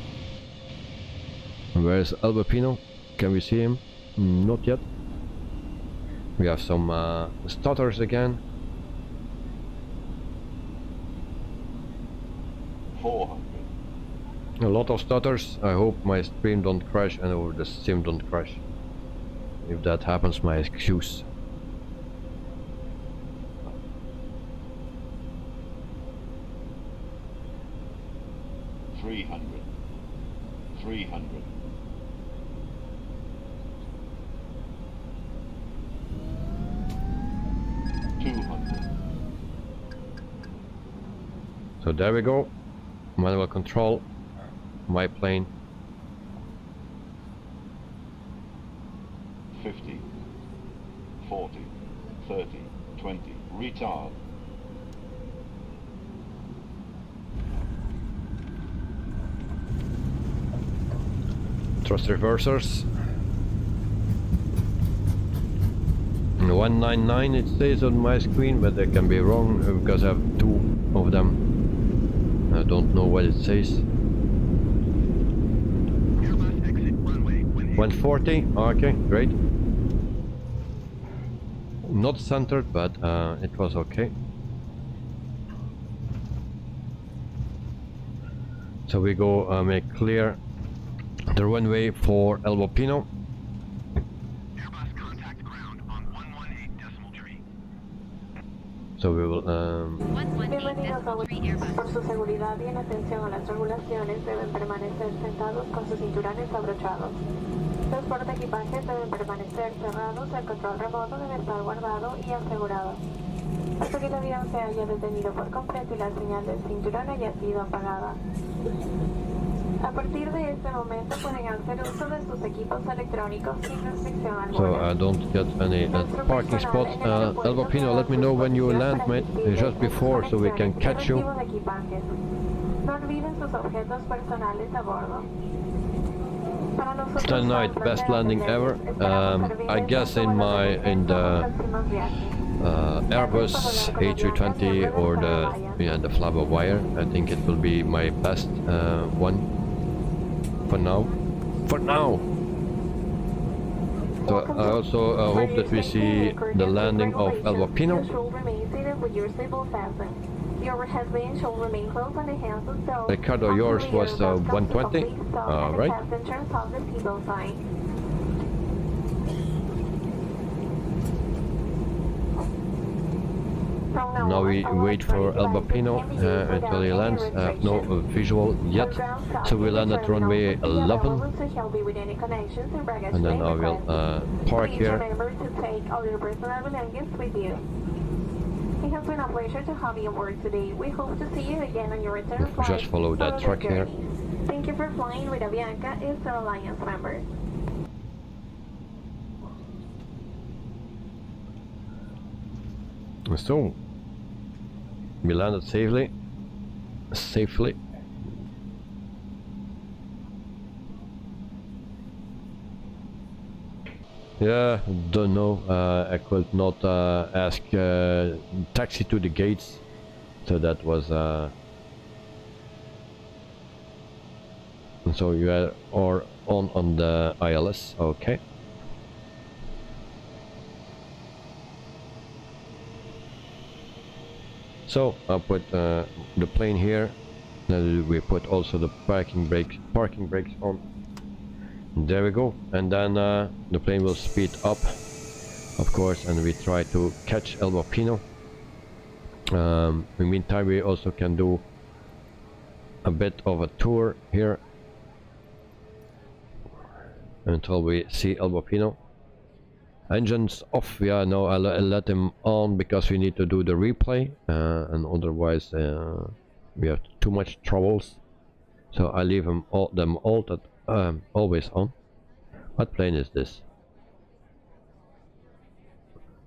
Where is Albapino? Can we see him? Not yet. We have some stutters again. 400. A lot of stutters. I hope my stream don't crash and or the sim don't crash. If that happens, my excuse. $300. 300. $200. So there we go. Manual control. My plane. 50, 40, 30, 20, retard. Thrust reversers. 199 it says on my screen, but I can be wrong because I have 2 of them. I don't know what it says. 140, okay, great. Not centered, but it was okay. So we go make clear the runway for El Bopino. Airbus contact ground on 118.3. So we will Bienvenidos a Airbus. Por su seguridad y en atención a las regulaciones deben permanecer sentados con sus cinturones abrochados. Los portaequipajes deben permanecer cerrados, el control remoto debe estar guardado y asegurado. hasta que el avión se haya detenido por completo y la señal del cinturón haya sido apagada. A partir de este momento pueden hacer uso de sus equipos electrónicos sin restricción alguna. So I don't get any parking spots. Elbow Pino, let me know when you land, mate, just before, so we can catch you. No olviden sus objetos personales a bordo. Tonight, best landing ever. I guess in the Airbus A320 or the flybywire. I think it will be my best one for now. For now. So I also hope that we see the landing of Elbow Pino. Ricardo, yours was 120. Right. Now we wait for Elbow Pino until he lands. I have no visual yet, so we land at runway 11, and then I will park here. It has been a pleasure to have you aboard today. We hope to see you again on your return flight. Just follow that truck here. Thank you for flying with Avianca Eastern Alliance member. So we landed safely. Yeah, don't know. I could not ask taxi to the gates, so that was. So you are on the ILS, okay. So I'll put the plane here. Then we put also the parking brakes on. There we go, and then the plane will speed up, of course, and we try to catch Elbow Pino. In the meantime, we also can do a bit of a tour here until we see Elbow Pino. Engines off. Yeah, no, I'll let them on because we need to do the replay, and otherwise we have too much troubles. So I leave them always on. What plane is this?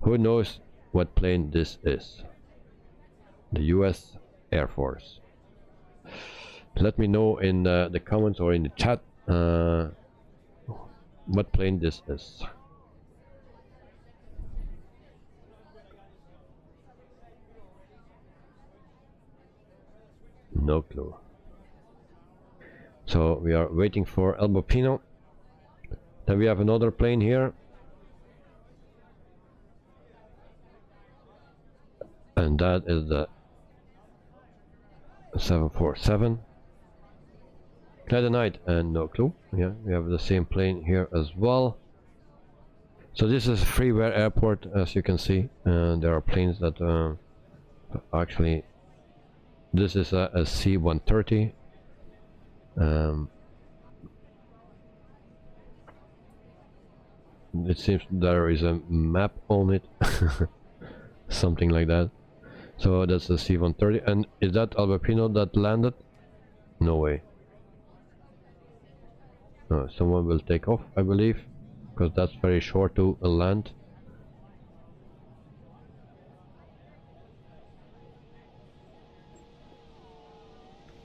Who knows what plane this is? The US Air Force. Let me know in the comments or in the chat what plane this is. No clue. So we are waiting for Elbow Pino. Then we have another plane here, and that is the 747. Clear the night, and no clue. Yeah, we have the same plane here as well. So this is a freeware airport, as you can see, and there are planes that actually. This is a C-130. It seems there is a map on it, something like that. So that's the C-130, and is that Elbow Pino that landed? No way. Someone will take off, I believe, because that's very short to land.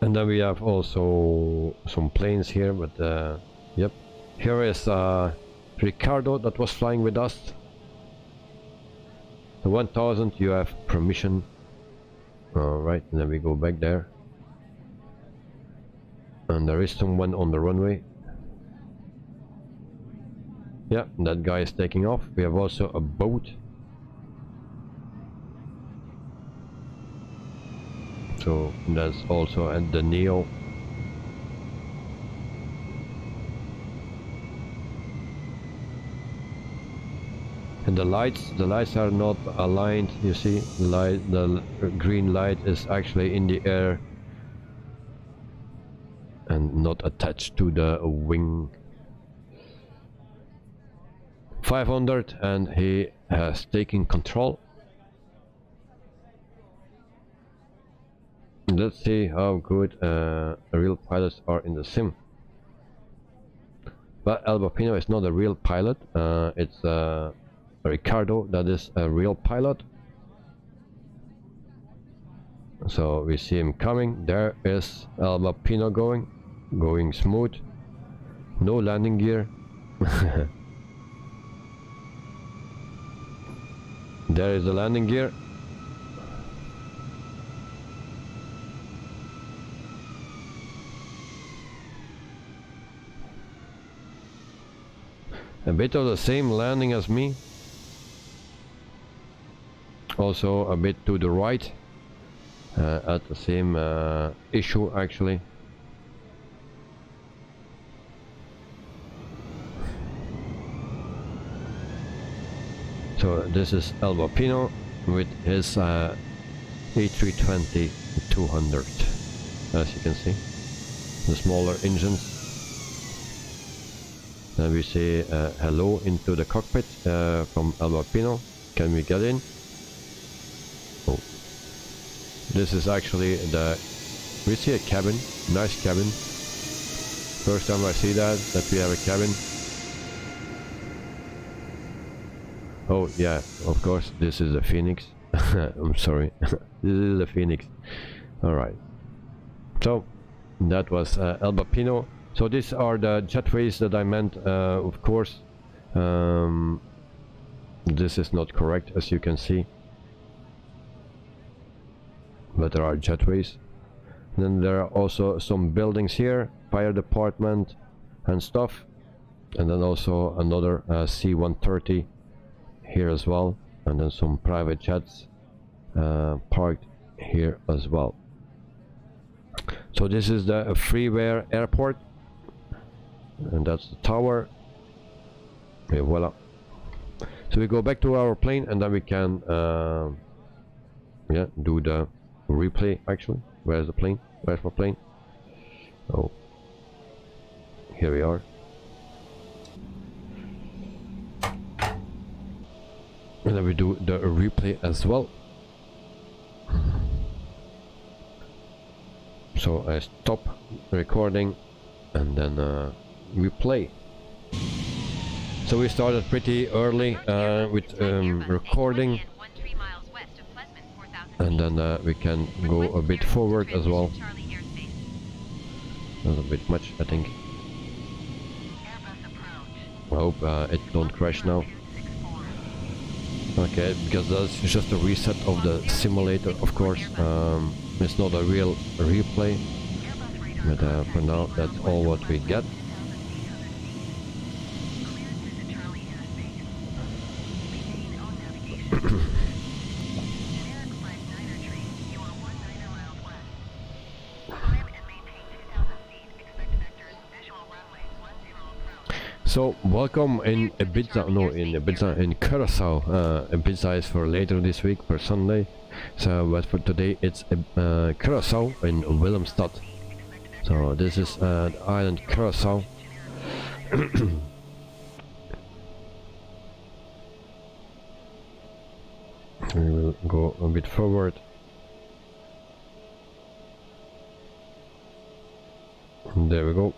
And then we have also some planes here, but yep. Here is Ricardo that was flying with us. The 1000, you have permission. Alright, and then we go back there. And there is someone on the runway. Yeah, that guy is taking off. We have also a boat. So that's also at the Neo. And the lights are not aligned. You see, the green light is actually in the air and not attached to the wing. 500, and he has taken control. let's see how good real pilots are in the sim. But El Bopino is not a real pilot, it's Ricardo that is a real pilot. So we see him coming. There is El Bopino going smooth, no landing gear. There is the landing gear. A bit of the same landing as me. Also a bit to the right. At the same issue actually. So this is El Bopino with his A320-200, as you can see, the smaller engines. Then we say hello into the cockpit from El Bopino. Can we get in? Oh, this is actually we see a cabin, nice cabin. First time I see that we have a cabin. Oh yeah, of course, this is a Phoenix. I'm sorry, this is a Phoenix. Alright, so that was El Bopino. So these are the jetways that I meant, of course. This is not correct, as you can see. But there are jetways. Then there are also some buildings here, fire department and stuff. And then also another C-130 here as well. And then some private jets parked here as well. So this is the freeware airport. And that's the tower. Okay, voila. So we go back to our plane and then we can yeah, do the replay actually. Where's the plane? Where's my plane? Oh, here we are. And then we do the replay as well. So I stop recording and then we play. So we started pretty early with recording, and then we can go a bit forward as well. That's a bit much, I think. I hope it don't crash now. Okay, because that's just a reset of the simulator, of course. It's not a real replay, but for now that's all what we get. So welcome in Ibiza, no, in Ibiza, in Curaçao. Ibiza is for later this week, for Sunday. So, but for today it's Curaçao in Willemstad. So this is the island Curaçao. We will go a bit forward. There we go.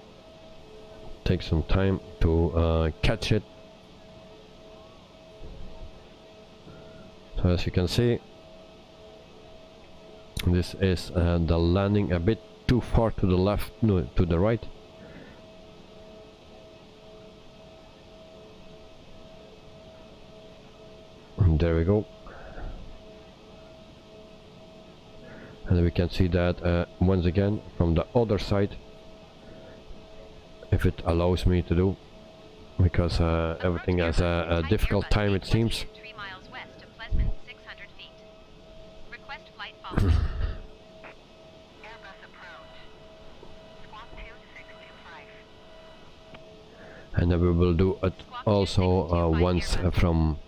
Take some time to catch it. So as you can see, this is the landing a bit too far to the left, no, to the right. And there we go. And we can see that once again from the other side, if it allows me to do, because everything has a difficult time, it seems. 3 miles west of Plesman, 600 feet. Request flight follow. Airbus approach. Squawk 2625. And then we will do it also once from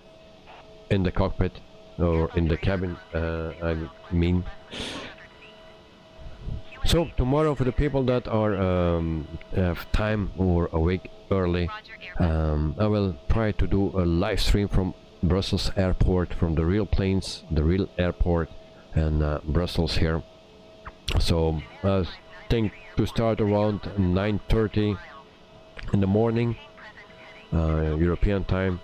in the cockpit or in the cabin, I mean. So tomorrow, for the people that are have time or awake early, I will try to do a live stream from Brussels airport, from the real planes, the real airport, and Brussels here. So I think to start around 9:30 in the morning, European time.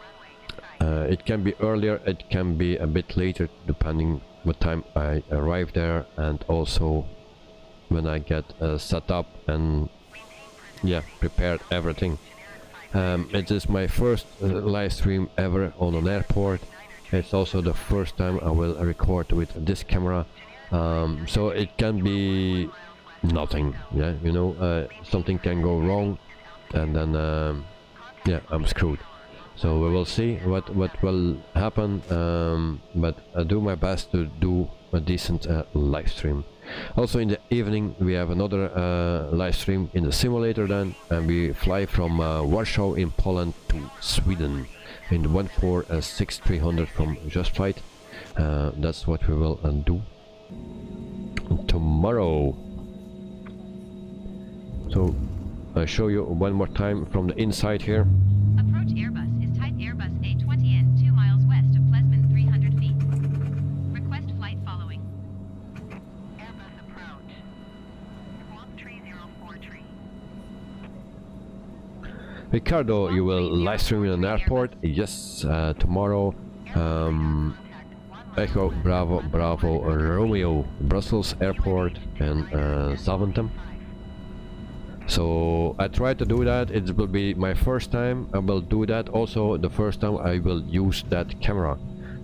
It can be earlier, it can be a bit later, depending what time I arrive there, and also when I get set up and prepared everything. It is my first live stream ever on an airport. It's also the first time I will record with this camera, so it can be nothing, you know, something can go wrong, and then I'm screwed. So we will see what will happen, but I do my best to do a decent live stream. Also in the evening we have another live stream in the simulator then, and we fly from Warsaw in Poland to Sweden in the 146-300 from Just Flight. That's what we will do tomorrow. So I'll show you one more time from the inside here. Approach Airbus is type Airbus A20N 2 miles west of Plesman 300 feet. Request flight following. Airbus approach. Squawk 3043. Ricardo, you will live stream in an airport? Yes, tomorrow. Echo Bravo Bravo Romeo, Brussels Airport and Zaventem. So I try to do that. It will be my first time I will do that. Also the first time I will use that camera.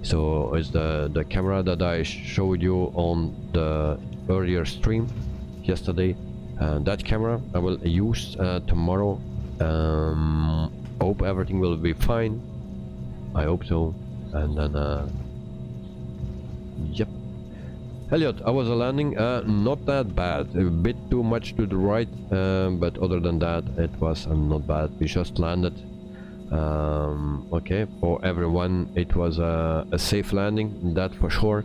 So it's the camera that I showed you on the earlier stream yesterday. That camera I will use tomorrow. Hope everything will be fine. I hope so. And then yep. Elliot, I was landing, not that bad, a bit too much to the right, but other than that it was not bad. We just landed. Okay, for everyone it was a safe landing, that for sure.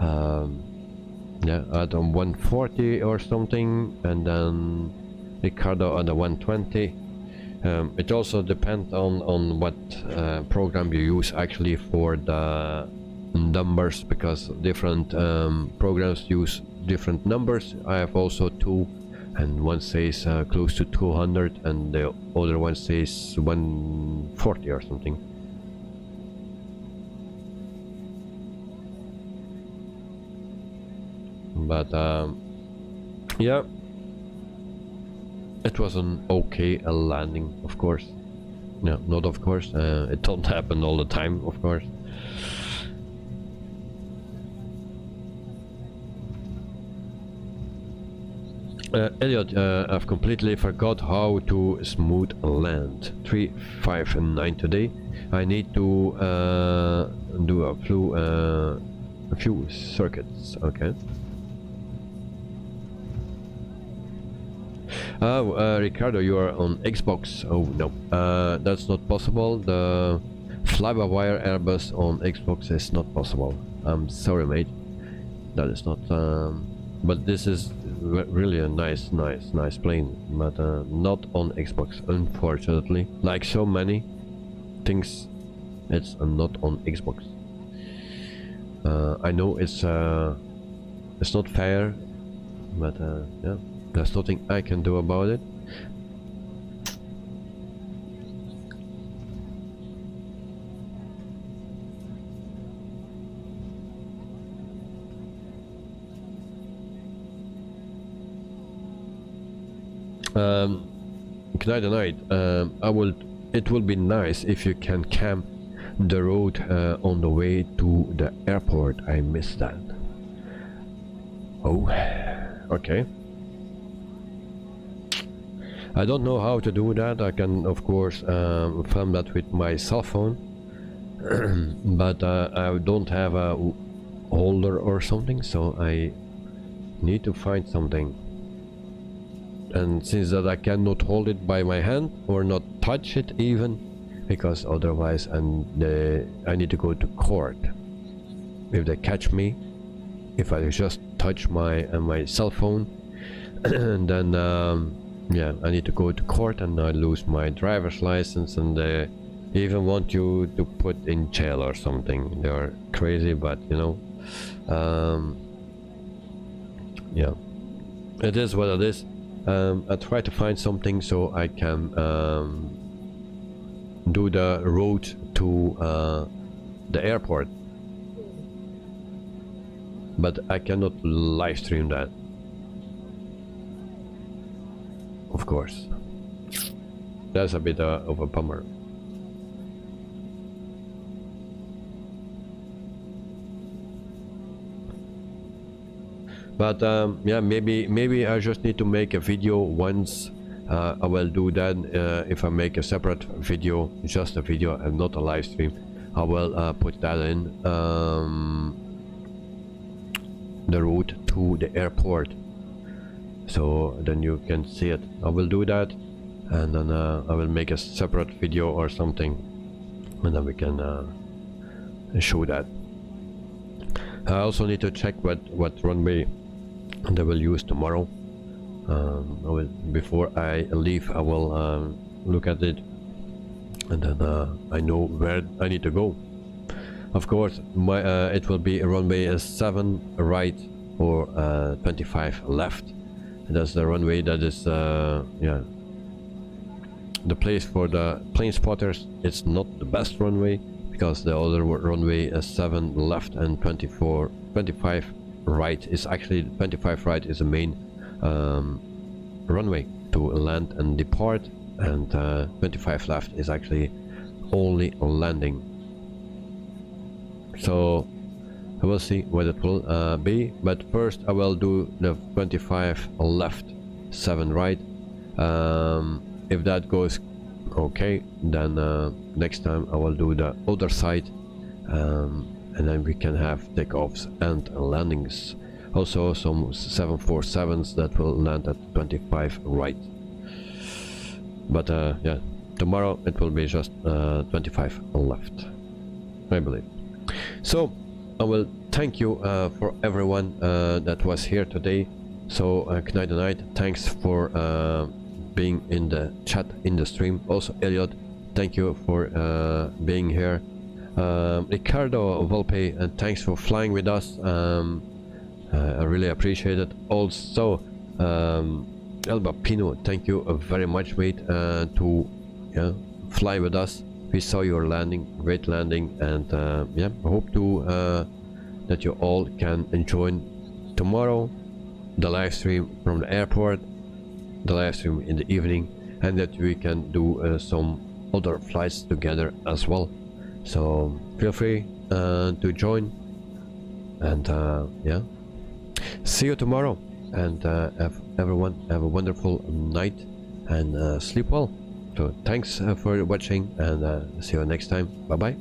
Yeah, at 140 or something, and then Ricardo at 120. It also depends on what program you use actually for the numbers, because different programs use different numbers. I have also two, and one says close to 200 and the other one says 140 or something. But yeah, it was an okay landing, of course. No, not of course, it don't happen all the time, of course. Elliot, I've completely forgot how to smooth land. 3, 5 and 9 today. I need to do a few circuits. Okay. Ricardo, you are on Xbox. Oh no, that's not possible. The fly-by-wire Airbus on Xbox is not possible. I'm sorry, mate. That is not. But this is really a nice plane, but not on Xbox, unfortunately. Like so many things, it's not on Xbox. I know it's not fair, but yeah, there's nothing I can do about it. Good night. It will be nice if you can camp the road on the way to the airport. I missed that. Oh, okay. I don't know how to do that. I can of course film that with my cell phone, but I don't have a holder or something, so I need to find something. And since that I cannot hold it by my hand or not touch it even, because otherwise I need to go to court. If they catch me, if I just touch my cell phone, and then yeah, I need to go to court and I lose my driver's license, and they even want you to put in jail or something. They're crazy, but you know, yeah. it is what it is. I try to find something so I can do the road to the airport, but I cannot live stream that, of course. That's a bit of a bummer. But yeah, maybe I just need to make a video once. I will do that if I make a separate video, just a video and not a live stream. I will put that in the route to the airport, so then you can see it. I will do that, and then I will make a separate video or something, and then we can show that. I also need to check what runway they will use tomorrow. Before I leave, I will look at it, and then I know where I need to go. Of course, it will be a runway 7 right or 25 left. That's the runway that is yeah, the place for the plane spotters. It's not the best runway, because the other runway is 7 left and 25 right is actually 25 right is the main runway to land and depart, and 25 left is actually only landing. So I will see what it will be, but first I will do the 25 left 7 right. If that goes okay, then next time I will do the other side, and then we can have takeoffs and landings. Also some 747s that will land at 25 right. But yeah, tomorrow it will be just 25 left, I believe. So I will thank you for everyone that was here today. So Knight and Night, thanks for being in the chat, in the stream. Also Elliot, thank you for being here. Ricardo Volpe, and thanks for flying with us. I really appreciate it. Also Elba Pino, thank you very much, mate, to fly with us. We saw your landing, great landing, and yeah, I hope to that you all can enjoy tomorrow the live stream from the airport, the live stream in the evening, and that we can do some other flights together as well. So feel free to join, and yeah, see you tomorrow, and everyone have a wonderful night, and sleep well. So thanks for watching, and see you next time. Bye bye.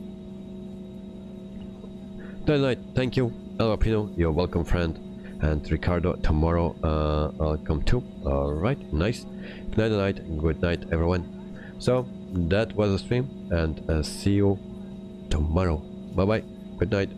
Good night. Thank you. El Pino, you're welcome, friend. And Ricardo, tomorrow I'll come too. Alright, nice. Good night, good night, everyone. So that was the stream, and see you tomorrow. Bye bye. Good night.